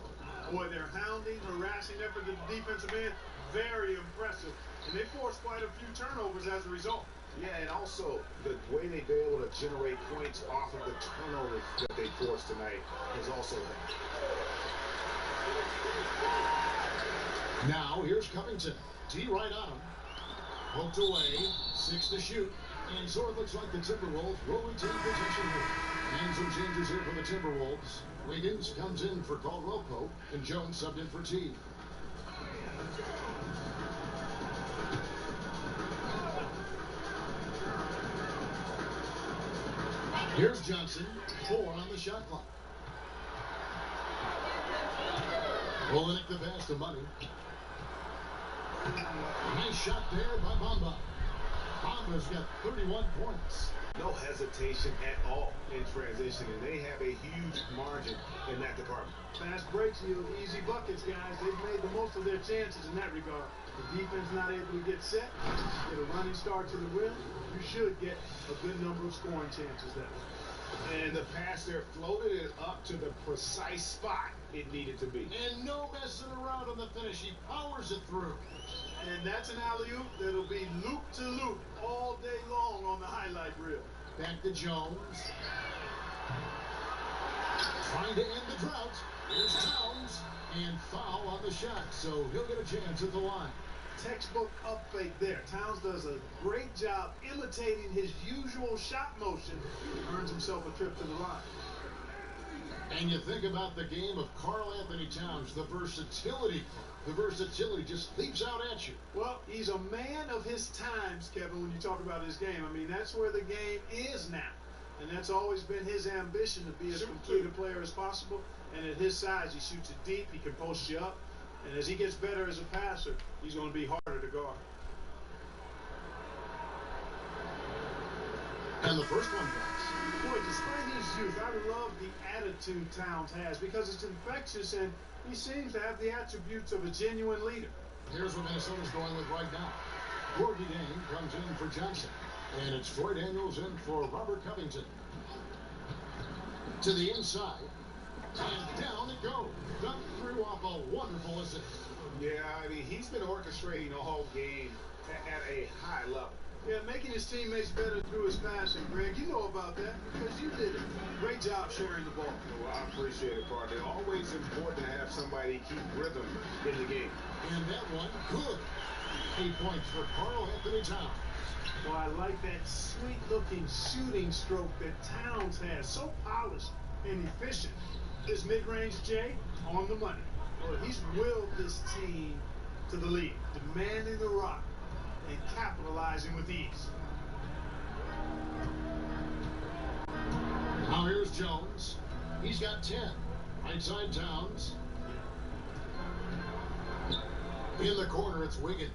Boy, they're hounding, harassing effort to the defensive end. Very impressive. And they forced quite a few turnovers as a result. Yeah, and also the way they've been able to generate points off of the turnovers that they forced tonight is also there. Now, here's Covington. T right on him. Poked away. 6 to shoot. And so it looks like the Timberwolves will retain possession here. And some changes here for the Timberwolves. Wiggins comes in for Caldwell Pope, and Jones subbed in for T. Here's Johnson. 4 on the shot clock. Olenek the pass to Money. Nice shot there by Bamba. Bamba's got 31 points. No hesitation at all in transition, and they have a huge margin in that department. Fast breaks yield easy buckets, guys. They've made the most of their chances in that regard. The defense not able to get set, get a running start to the rim. You should get a good number of scoring chances that way. And the pass there floated it up to the precise spot it needed to be. And no messing around on the finish. He powers it through. And that's an alley-oop that'll be loop to loop all day long on the highlight reel. Back to Jones. Trying to end the drought. Here's Towns. And foul on the shot, so he'll get a chance at the line. Textbook up fake there. Towns does a great job imitating his usual shot motion. Earns himself a trip to the line. And you think about the game of Karl Anthony Towns, the versatility just leaps out at you. Well, he's a man of his times, Kevin, when you talk about his game. I mean, that's where the game is now. And that's always been his ambition, to be as complete a player as possible. And at his size, he shoots it deep, he can post you up. And as he gets better as a passer, he's going to be harder to guard. And the first one goes. Boy, despite his youth, I love the attitude Towns has, because it's infectious, and he seems to have the attributes of a genuine leader. Here's what Minnesota's going with right now. Gorgie Dane comes in for Johnson. And it's Troy Daniels in for Robert Covington. To the inside. And down it goes. Dunked through off a wonderful assist. Yeah, I mean, he's been orchestrating the whole game at a high level. Yeah, making his teammates better through his passing, Greg. You know about that because you did it. Great job sharing the ball. Well, I appreciate it, partner. Always important to have somebody keep rhythm in the game. And that one good. 8 points for Karl Anthony Towns. Well, I like that sweet-looking shooting stroke that Towns has. So polished and efficient. His mid-range J on the money. Well, he's willed this team to the lead, demanding the rock and capitalizing with ease. Now here's Jones. He's got 10. Right side Towns. In the corner, it's Wiggins.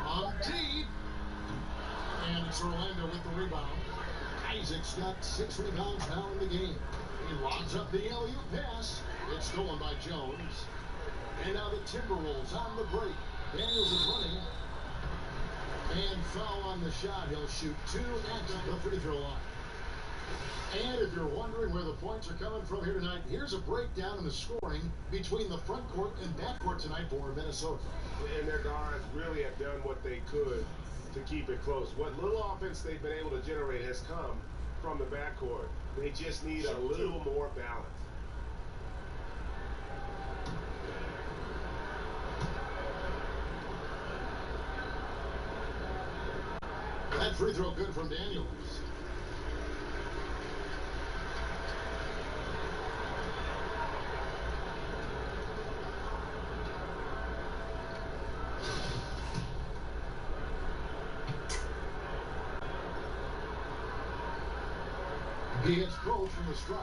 On deep. And it's Orlando with the rebound. Isaac's got 6 rebounds now in the game. He lobs up the alley-oop pass. It's stolen by Jones. And now the Timberwolves on the break. Daniels is running. And foul on the shot. He'll shoot 2 at the free throw line. And if you're wondering where the points are coming from here tonight, here's a breakdown in the scoring between the front court and back court tonight for Minnesota. And their guards really have done what they could to keep it close. What little offense they've been able to generate has come from the backcourt. They just need a little more balance. That free throw good from Daniels. He hits both from the strike.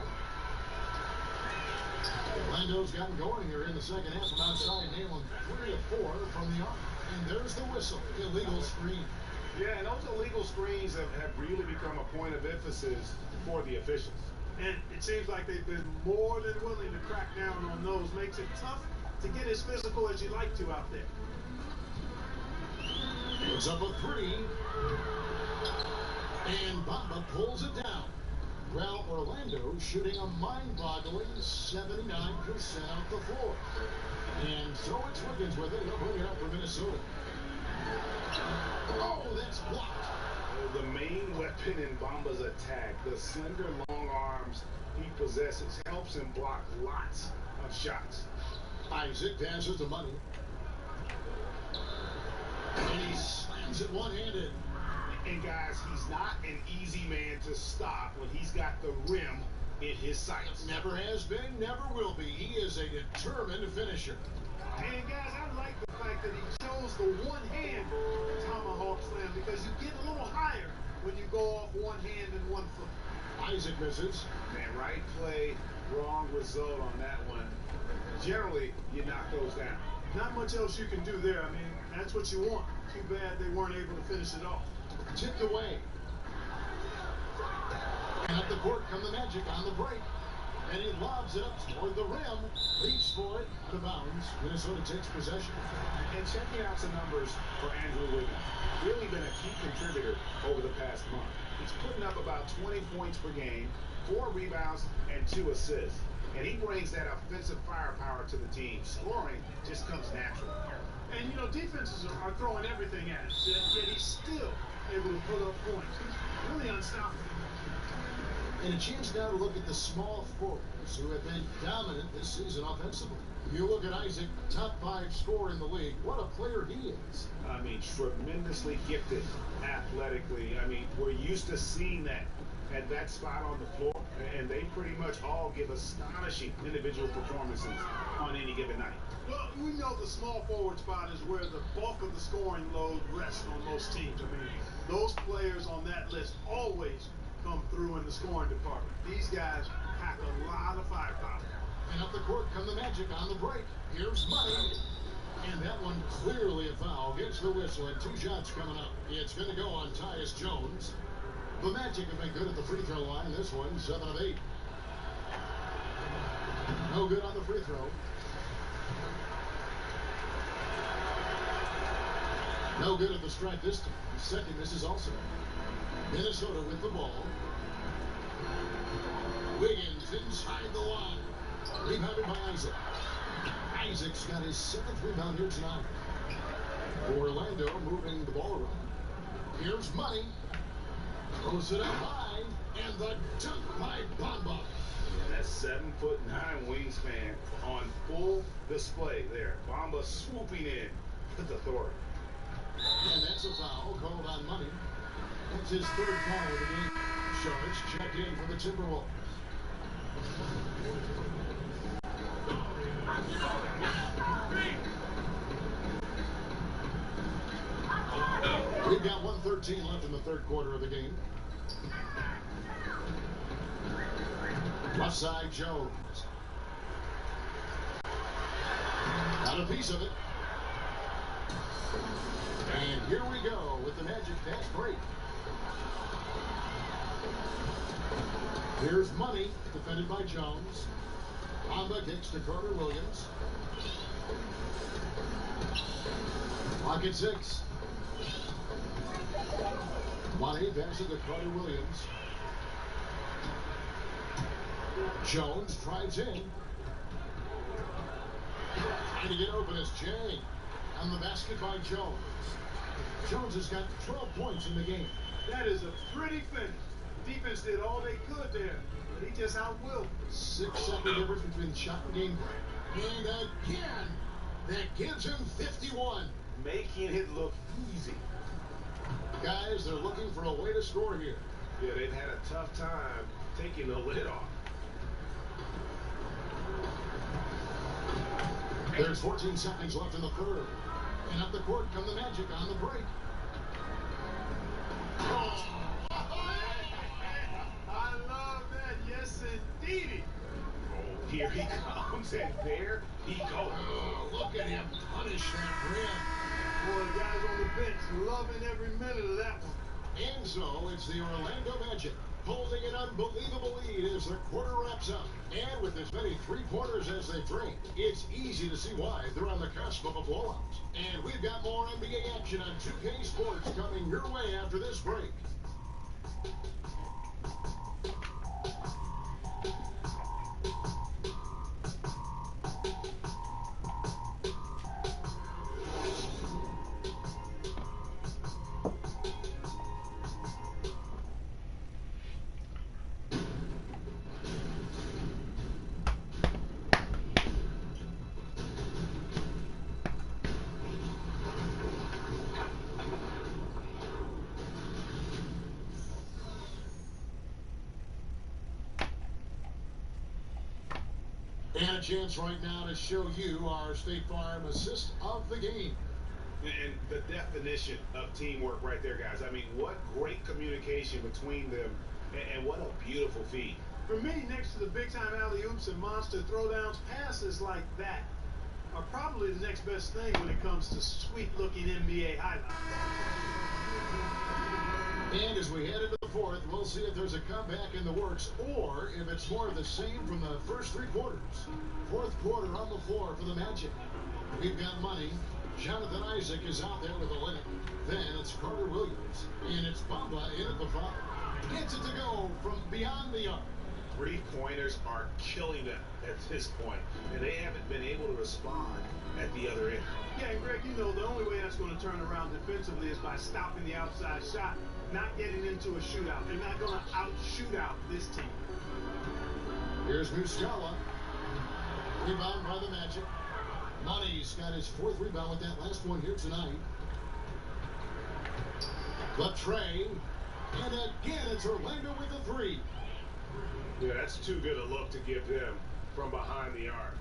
Orlando's gotten going here in the second half from outside, nailing 3 of 4 from the arc. And there's the whistle, illegal screen. Yeah, and those illegal screens have really become a point of emphasis for the officials. And it seems like they've been more than willing to crack down on those. Makes it tough to get as physical as you'd like to out there. It's up a 3. And Bamba pulls it down. Well, Orlando shooting a mind-boggling 79% out the floor. And so it's Wiggins with it. He'll bring it up for Minnesota. Oh, that's blocked. The main weapon in Bamba's attack, the slender long arms he possesses, helps him block lots of shots. Isaac passes the money. And he slams it one-handed. And guys, he's not an easy man to stop when he's got the rim in his sights. Never has been, never will be. He is a determined finisher. And guys, I like the fact that he chose the one-hand tomahawk slam, because you get a little higher when you go off one hand and 1 foot. Isaac misses. Man, right play, wrong result on that one. Generally, you knock those down. Not much else you can do there. I mean, that's what you want. Too bad they weren't able to finish it off. Tipped away. And up the court come the Magic on the break. And he lobs it up toward the rim. Leaps for it. Out of bounds. Minnesota takes possession. And checking out some numbers for Andrew Wiggins. really been a key contributor over the past month. He's putting up about 20 points per game, 4 rebounds, and 2 assists. And he brings that offensive firepower to the team. Scoring just comes natural. And, you know, defenses are throwing everything at him, yet he's still able to put up points. He's really unstoppable. And a chance now to look at the small forwards who have been dominant this season offensively. You look at Isaac, top 5 scorer in the league. What a player he is. I mean, tremendously gifted athletically. I mean, we're used to seeing that at that spot on the floor, and they pretty much all give astonishing individual performances on any given night. Well, we know the small forward spot is where the bulk of the scoring load rests on most teams. I mean, those players on that list always come through in the scoring department. These guys pack a lot of firepower. And up the court come the Magic on the break. Here's money. And that one clearly a foul. Gets the whistle and 2 shots coming up. It's going to go on Tyus Jones. The Magic have been good at the free throw line. This one, 7 of 8. No good on the free throw. No good at the strike this time. Second misses also. Minnesota with the ball. Wiggins inside the line. Rebounded by Isaac. Isaac's got his 7th rebound here tonight. Orlando moving the ball around. Here's money. Throws it up high. And the dunk by Bamba. And that 7'9" wingspan on full display there. Bamba swooping in with authority. And that's a foul called on money. That's his 3rd foul of the game. Charge checked in for the Timberwolves. We've got 1:13 left in the 3rd quarter of the game. Left side, Jones. Got a piece of it. And here we go with the Magic fast break. Here's money, defended by Jones. Bamba kicks to Carter Williams. Clock at 6. Money passes to Carter Williams. Jones drives in. Trying to get open is Jay. On the basket by Jones. Jones has got 12 points in the game. That is a pretty finish. Defense did all they could there, but he just outwilled. 6-second difference between shot and game break. And again, that gives him 51. Making it look easy. Guys, they're looking for a way to score here. Yeah, they've had a tough time taking the lid off. There's 14 seconds left in the 3rd. And up the court come the Magic on the break. Oh. I love that. Yes, indeedy. Oh, here he comes, and there he goes. Oh, look at him punish that rim. Boy, the guys on the bench loving every minute of that one. And so it's the Orlando Magic holding an unbelievable lead as the quarter wraps up. And with as many 3-pointers as they drained, it's easy to see why they're on the cusp of a blowout. And we've got more NBA action on 2K Sports coming your way after this break. And a chance right now to show you our State Farm assist of the game. And the definition of teamwork right there, guys. I mean, what great communication between them, and what a beautiful feed. For me, next to the big-time alley-oops and monster throwdowns, passes like that are probably the next best thing when it comes to sweet-looking NBA highlights. And as we head into the 4th, we'll see if there's a comeback in the works or if it's more of the same from the first 3 quarters. 4th quarter on the floor for the Magic. We've got money. Jonathan Isaac is out there with a limit. Then it's Carter Williams, and it's Bamba in at the foul. Gets it to go from beyond the arc. Three-pointers are killing them at this point, and they haven't been able to respond at the other end. Yeah, and Greg, you know, the only way that's going to turn around defensively is by stopping the outside shot, not getting into a shootout. They're not going to out-shoot out this team. Here's Muscala. Rebound by the Magic. Money's got his fourth rebound with that last one here tonight. But Trey, and again it's Orlando with a three. Yeah, that's too good a look to give them from behind the arc.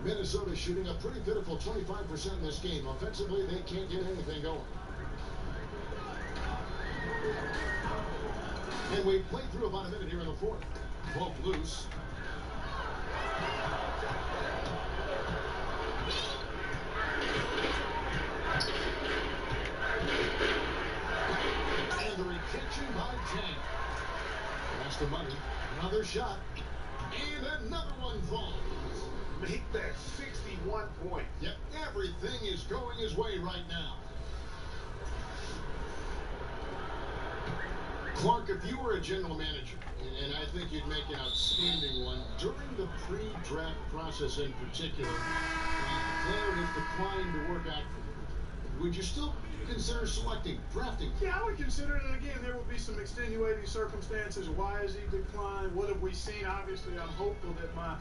Minnesota shooting a pretty pitiful 25% in this game. Offensively, they can't get anything going. And we played through about a minute here in the fourth. Both loose. And the rejection by Chang. That's the money. Another shot. And another one falls. Make that 61 point. Yep, everything is going his way right now. Clark, if you were a general manager, and I think you'd make an outstanding one, during the pre-draft process in particular, a player has declined to work out for you. Would you still consider selecting, drafting? Yeah, I would consider it. Again, there will be some extenuating circumstances. Why has he declined? What have we seen? Obviously, I'm hopeful that my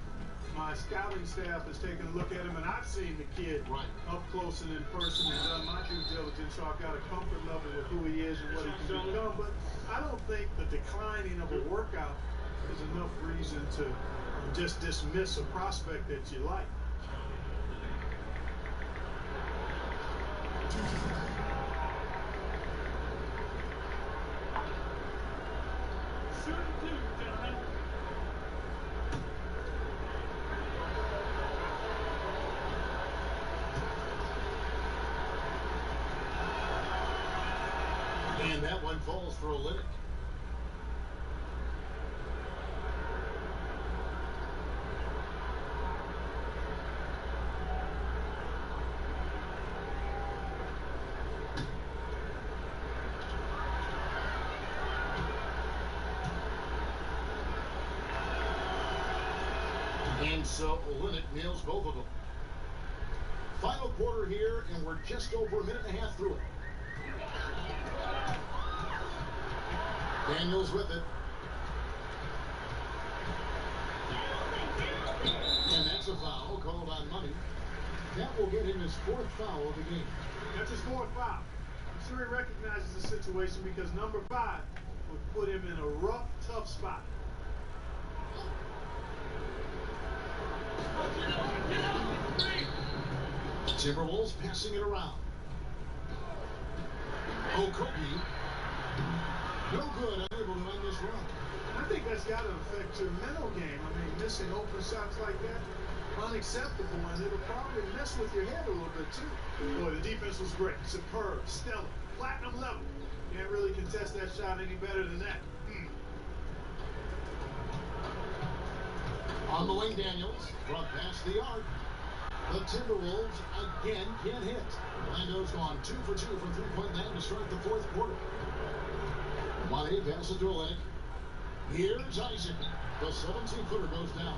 scouting staff has taken a look at him, and I've seen the kid up close and in person and done my due diligence, so I've got a comfort level with who he is and what he can become. But I don't think the declining of a workout is enough reason to just dismiss a prospect that you like. And that one falls for Olynyk. And so Olynyk nails both of them. Final quarter here, and we're just over a minute and a half through it. Daniels with it. And that's a foul called on Money. That will get him his fourth foul of the game. That's his fourth foul. I'm sure he recognizes the situation because number 5 would put him in a rough, tough spot. Timberwolves passing it around. Okogie. No good, unable to end this run. I think that's got to affect your mental game. I mean, missing open shots like that, unacceptable, and it'll probably mess with your head a little bit too. Boy, the defense was great, superb, stellar, platinum level. Can't really contest that shot any better than that. On the wing, Daniels, from past the arc. The Timberwolves again can't hit. Orlando's gone 2 for 2 from three-point land to start the fourth quarter. Money passes to Olynyk. Here's Isaac. The 17-footer goes down.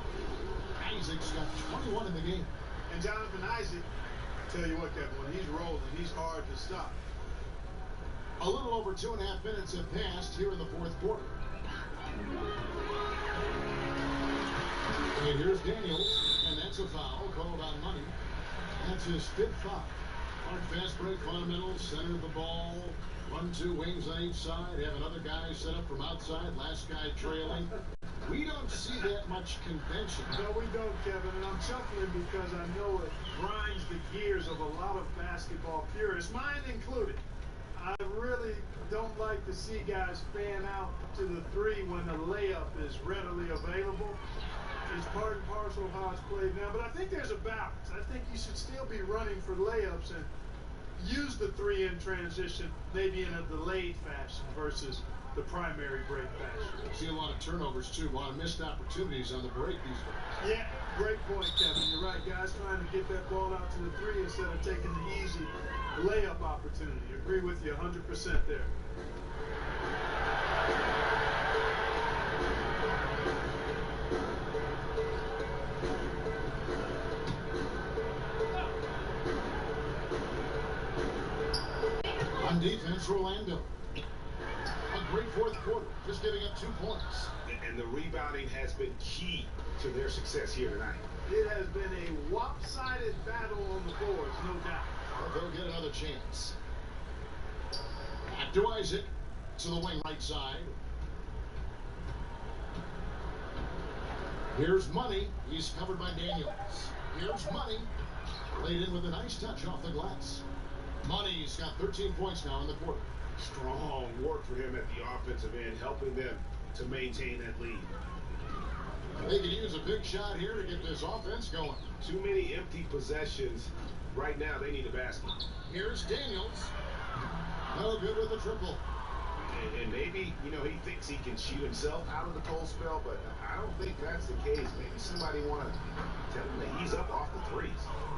Isaac's got 21 in the game. And Jonathan Isaac, tell you what, Kevin, when he's rolling, he's hard to stop. A little over 2.5 minutes have passed here in the fourth quarter. And here's Daniels, and that's a foul called on Money. That's his fifth foul. Hard fast break fundamentals, center of the ball, 1-2 wings on each side, have another guy set up from outside, last guy trailing. We don't see that much convention. No, we don't, Kevin, and I'm chuckling because I know it grinds the gears of a lot of basketball purists, mine included. I really don't like to see guys fan out to the three when the layup is readily available. It's part and parcel of how it's played now, but I think there's a balance. I think you should still be running for layups, and use the three in transition, maybe in a delayed fashion versus the primary break fashion. See a lot of turnovers, too. A lot of missed opportunities on the break these days. Yeah, great point, Kevin. You're right, guys trying to get that ball out to the three instead of taking the easy layup opportunity. Agree with you 100% there. On defense, Orlando. A great fourth quarter, just giving up 2 points. And the rebounding has been key to their success here tonight. It has been a lopsided battle on the boards, no doubt. Well, they'll get another chance. Back to Isaac, to the wing right side. Here's Money. He's covered by Daniels. Here's Money. Laid in with a nice touch off the glass. Money's got 13 points now in the quarter. Strong work for him at the offensive end, helping them to maintain that lead. They could use a big shot here to get this offense going. Too many empty possessions. Right now, they need a basket. Here's Daniels. No good with the triple. And maybe, you know, he thinks he can shoot himself out of the cold spell, but I don't think that's the case. Maybe somebody want to tell him to ease up off the threes.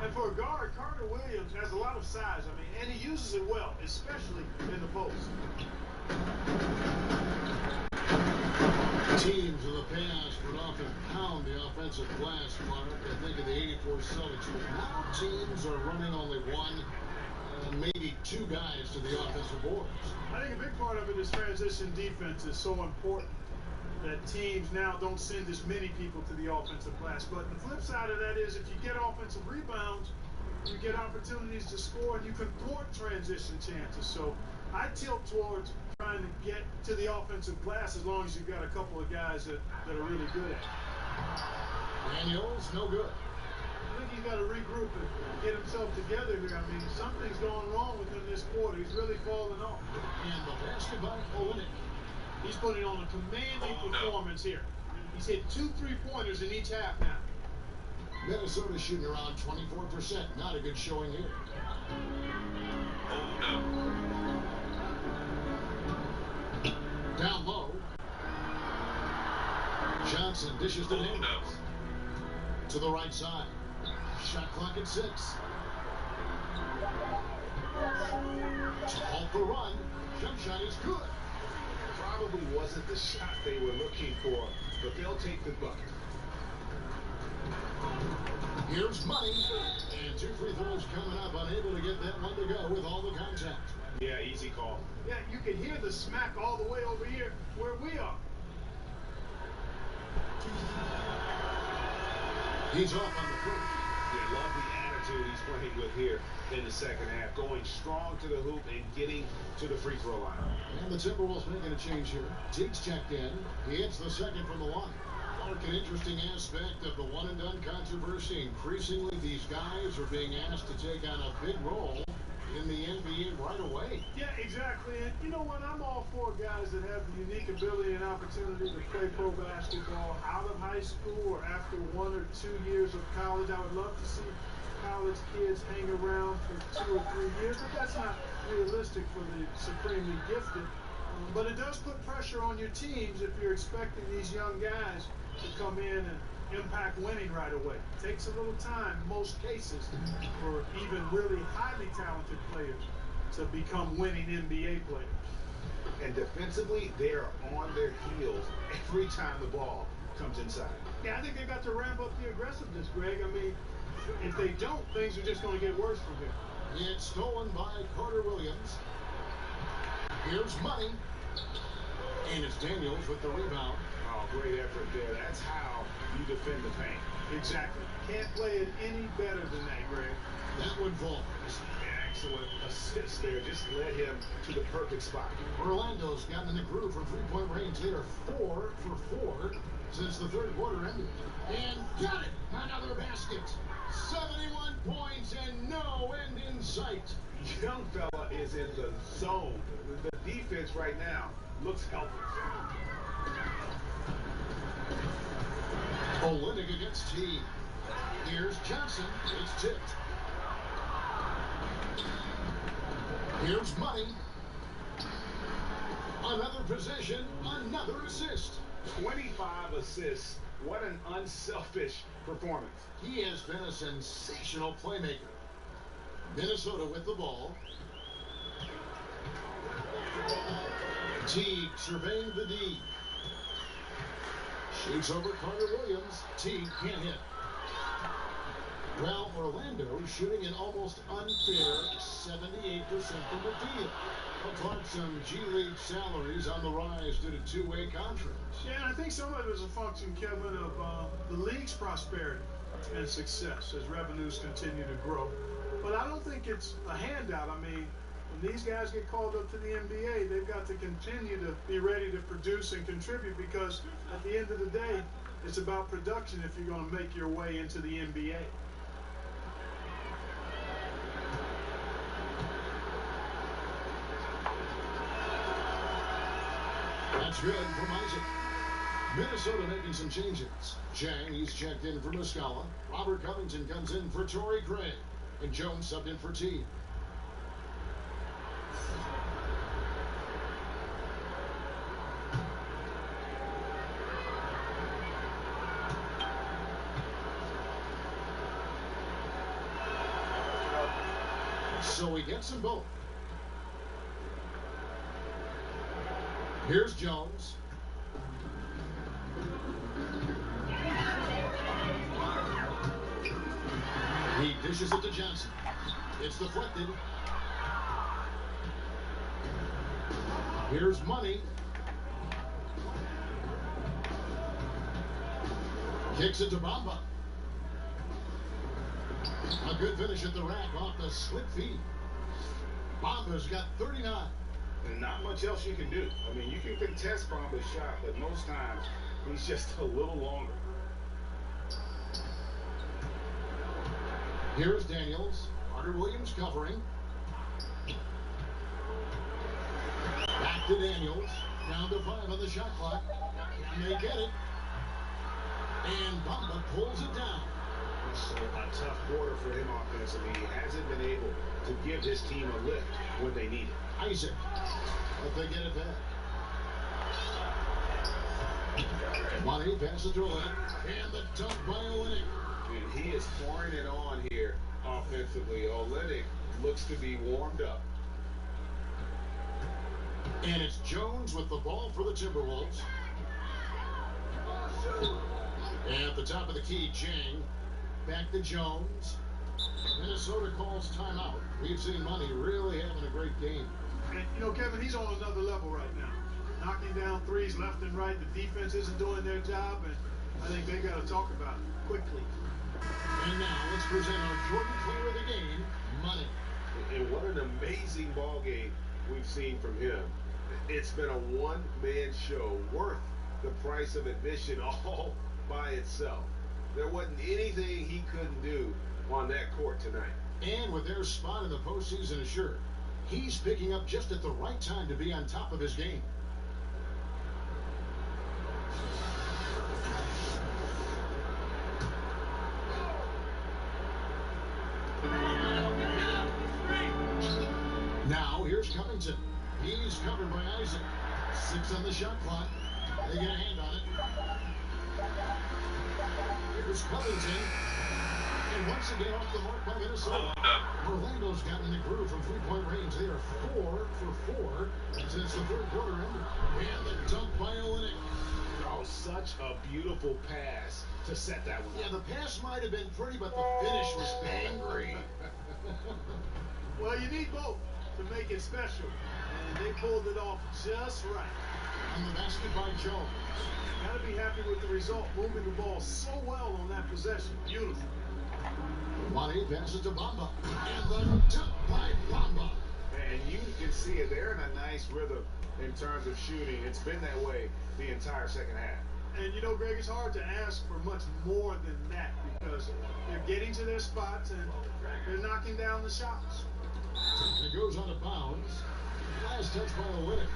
And for a guard, Carter Williams has a lot of size. I mean, and he uses it well, especially in the post. Teams in the past would often pound the offensive glass, Mark. I think of the '84 Celtics, but now teams are running only one, maybe 2 guys to the offensive boards. I think a big part of it is transition defense is so important that teams now don't send as many people to the offensive glass. But the flip side of that is if you get offensive rebounds, you get opportunities to score and you can thwart transition chances. So I tilt towards trying to get to the offensive glass as long as you've got a couple of guys that are really good at it. Daniels, no good. I think he's got to regroup and get himself together here. I mean, something's going wrong with him this quarter. He's really falling off. And the basket by Olenek. He's putting on a commanding performance here. He's hit 2 3-pointers in each half now. Minnesota shooting around 24%. Not a good showing here. Down low. Johnson dishes to Daniels. To the right side. Shot clock at 6. To halt the run. Jump shot is good. Probably wasn't the shot they were looking for, but they'll take the bucket. Here's Money. And 2 free throws coming up. Unable to get that one to go with all the contact. Yeah, easy call. Yeah, you can hear the smack all the way over here where we are. He's off on the first. Yeah, love the attitude he's playing with here in the second half. Going strong to the hoop and getting to the free throw line. And the Timberwolves making a change here. Teague's checked in. He hits the second from the line. Mark, an interesting aspect of the one-and-done controversy. Increasingly, these guys are being asked to take on a big role in the NBA right away. Yeah, exactly. And you know what? I'm all for guys that have the unique ability and opportunity to play pro basketball out of high school or after 1 or 2 years of college. I would love to see college kids hang around for 2 or 3 years, but that's not realistic for the supremely gifted. But it does put pressure on your teams if you're expecting these young guys to come in and impact winning right away. It takes a little time, in most cases, for even really highly talented players to become winning NBA players. And defensively, they are on their heels every time the ball comes inside. Yeah, I think they've got to ramp up the aggressiveness, Greg. I mean, if they don't, things are just going to get worse from here. It's stolen by Carter Williams. Here's Money. And it's Daniels with the rebound. Oh, great effort there. That's how you defend the paint. Exactly. Can't play it any better than that, Greg. That one falls. Excellent assist there. Just led him to the perfect spot. Orlando's gotten in the groove from three-point range. They are 4 for 4 since the third quarter ended. And got it! Another basket. 71 points and no end in sight. Young fella is in the zone. The defense right now looks healthy. Olenek against T. Here's Johnson. It's tipped. Here's money. Another possession, another assist. 25 assists. What an unselfish performance. He has been a sensational playmaker. Minnesota with the ball. Teague surveying the D. Shoots over Carter Williams. Teague can't hit. Well, Orlando shooting an almost unfair 78% from the field. Apart some G League salaries on the rise due to two-way contracts. Yeah, I think some of it is a function, Kevin, of the league's prosperity and success as revenues continue to grow. But I don't think it's a handout. I mean, when these guys get called up to the NBA, they've got to continue to be ready to produce and contribute, because at the end of the day, it's about production if you're going to make your way into the NBA. That's good from Isaac. Minnesota making some changes. Chang, he's checked in for Muscala. Robert Covington comes in for Torrey Craig. And Jones subbed in for T. So he gets them both. Here's Jones. He dishes it to Johnson. It's deflected. Here's Money. Kicks it to Bamba. A good finish at the rack off the slip feed. Bamba's got 39. And not much else you can do. I mean, you can contest Bamba's shot, but most times he's just a little longer. Here's Daniels. Carter Williams covering. Back to Daniels. Down to 5 on the shot clock. Can they get it? And Bamba pulls it down. So a tough quarter for him offensively. He hasn't been able to give his team a lift when they need it. Isaac. But they get it back. Money passes to Olenek. And the dunk by Olenek. And he is pouring it on here offensively. Olenek looks to be warmed up. And it's Jones with the ball for the Timberwolves. At the top of the key, Chang. Back to Jones. Minnesota calls timeout. We've seen Money really having a great game. And, you know, Kevin, he's on another level right now. Knocking down threes left and right. The defense isn't doing their job, and I think they got to talk about it quickly. And now let's present our Jordan player of the game, Money. And what an amazing ball game we've seen from him. It's been a one-man show worth the price of admission all by itself. There wasn't anything he couldn't do on that court tonight. And with their spot in the postseason assured, he's picking up just at the right time to be on top of his game. Now here's Covington. He's covered by Isaac. 6 on the shot clock. They get a hand on it. Here's Covington. And once again off the mark by Minnesota. Orlando's gotten in the groove from three-point range. They are 4 for 4 since the third quarter ended. And the dunk by Olenek. Oh, such a beautiful pass to set that one up. Yeah, the pass might have been pretty, but the finish was angry. Well, you need both to make it special. And they pulled it off just right. On the basket by Jones. Got to be happy with the result. Moving the ball so well on that possession. Beautiful. Money passes to Bamba. And the dunk by Bamba. And you can see it. They're in a nice rhythm in terms of shooting. It's been that way the entire second half. And you know, Greg, it's hard to ask for much more than that because they're getting to their spots and they're knocking down the shots. And it goes out of bounds. Last touch by Olenek.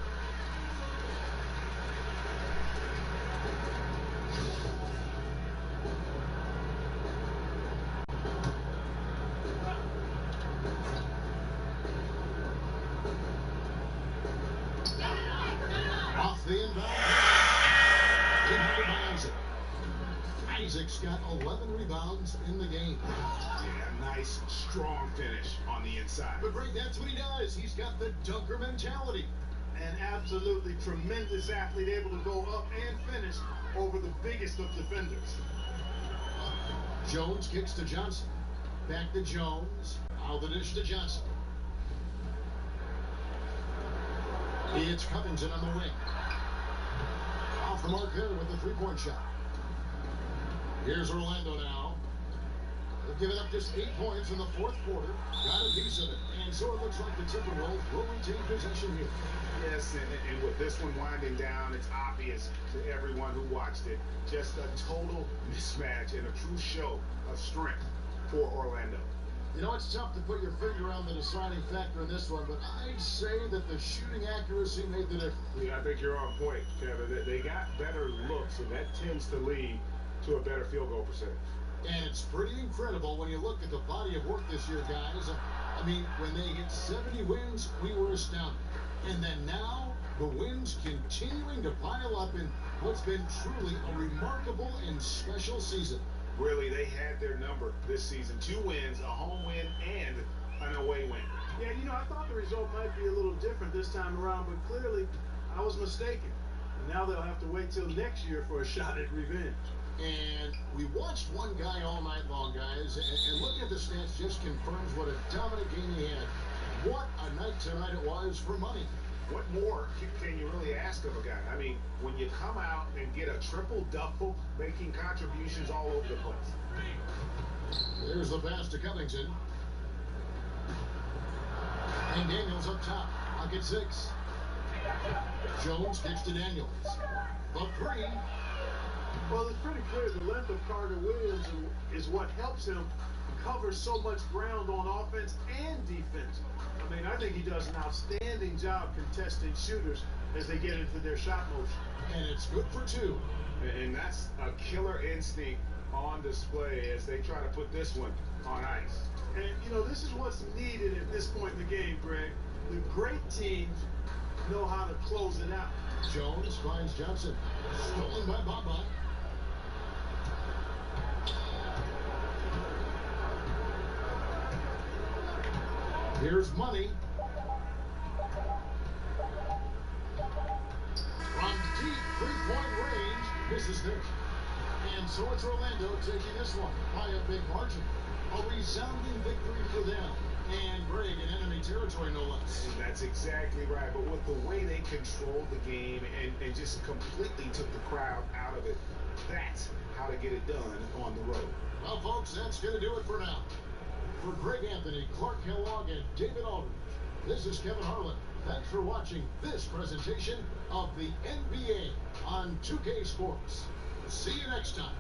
It's the inbound. Inbounded by Isaac. Isaac's got 11 rebounds in the game. Yeah, nice, strong finish on the inside. But Greg, that's what he does. He's got the dunker mentality. An absolutely tremendous athlete, able to go up and finish over the biggest of defenders. Jones kicks to Johnson. Back to Jones. Out the dish to Johnson. It's Covington on the wing. Off the mark there with the three-point shot. Here's Orlando now. They've given up just 8 points in the fourth quarter. Got a piece of it. And so it looks like the Timberwolves will retain possession here. Yes, and with this one winding down, it's obvious to everyone who watched it. Just a total mismatch and a true show of strength for Orlando. You know, it's tough to put your finger on the deciding factor in this one, but I'd say that the shooting accuracy made the difference. Yeah, I think you're on point, Kevin. They got better looks, and that tends to lead to a better field goal percentage. And it's pretty incredible when you look at the body of work this year, guys. I mean, when they hit 70 wins, we were astounded. And then now, the wins continuing to pile up in what's been truly a remarkable and special season. Really, they had their number this season. 2 wins, a home win, and an away win. Yeah, you know, I thought the result might be a little different this time around, but clearly I was mistaken. And now they'll have to wait till next year for a shot at revenge. And we watched one guy all night long, guys, and looking at the stats just confirms what a dominant game he had. What a night tonight it was for money. What more can you really ask of a guy? I mean, when you come out and get a triple-double, making contributions all over the place. There's the pass to Covington. And Daniels up top. Pocket 6. Jones kicks to Daniels. The 3. Well, it's pretty clear the length of Carter Williams is what helps him cover so much ground on offense and defense. I mean, I think he does an outstanding job contesting shooters as they get into their shot motion. And it's good for 2. And that's a killer instinct on display as they try to put this one on ice. And, you know, this is what's needed at this point in the game, Greg. The great teams know how to close it out. Jones finds Johnson. Stolen by Baba. Here's Money. From deep three-point range, misses there. And so it's Orlando taking this one by a big margin. A resounding victory for them. And Greg in enemy territory, no less. And that's exactly right. But with the way they controlled the game and just completely took the crowd out of it, that's how to get it done on the road. Well, folks, that's going to do it for now. For Greg Anthony, Clark Kellogg, and David Aldridge, this is Kevin Harlan. Thanks for watching this presentation of the NBA on 2K Sports. See you next time.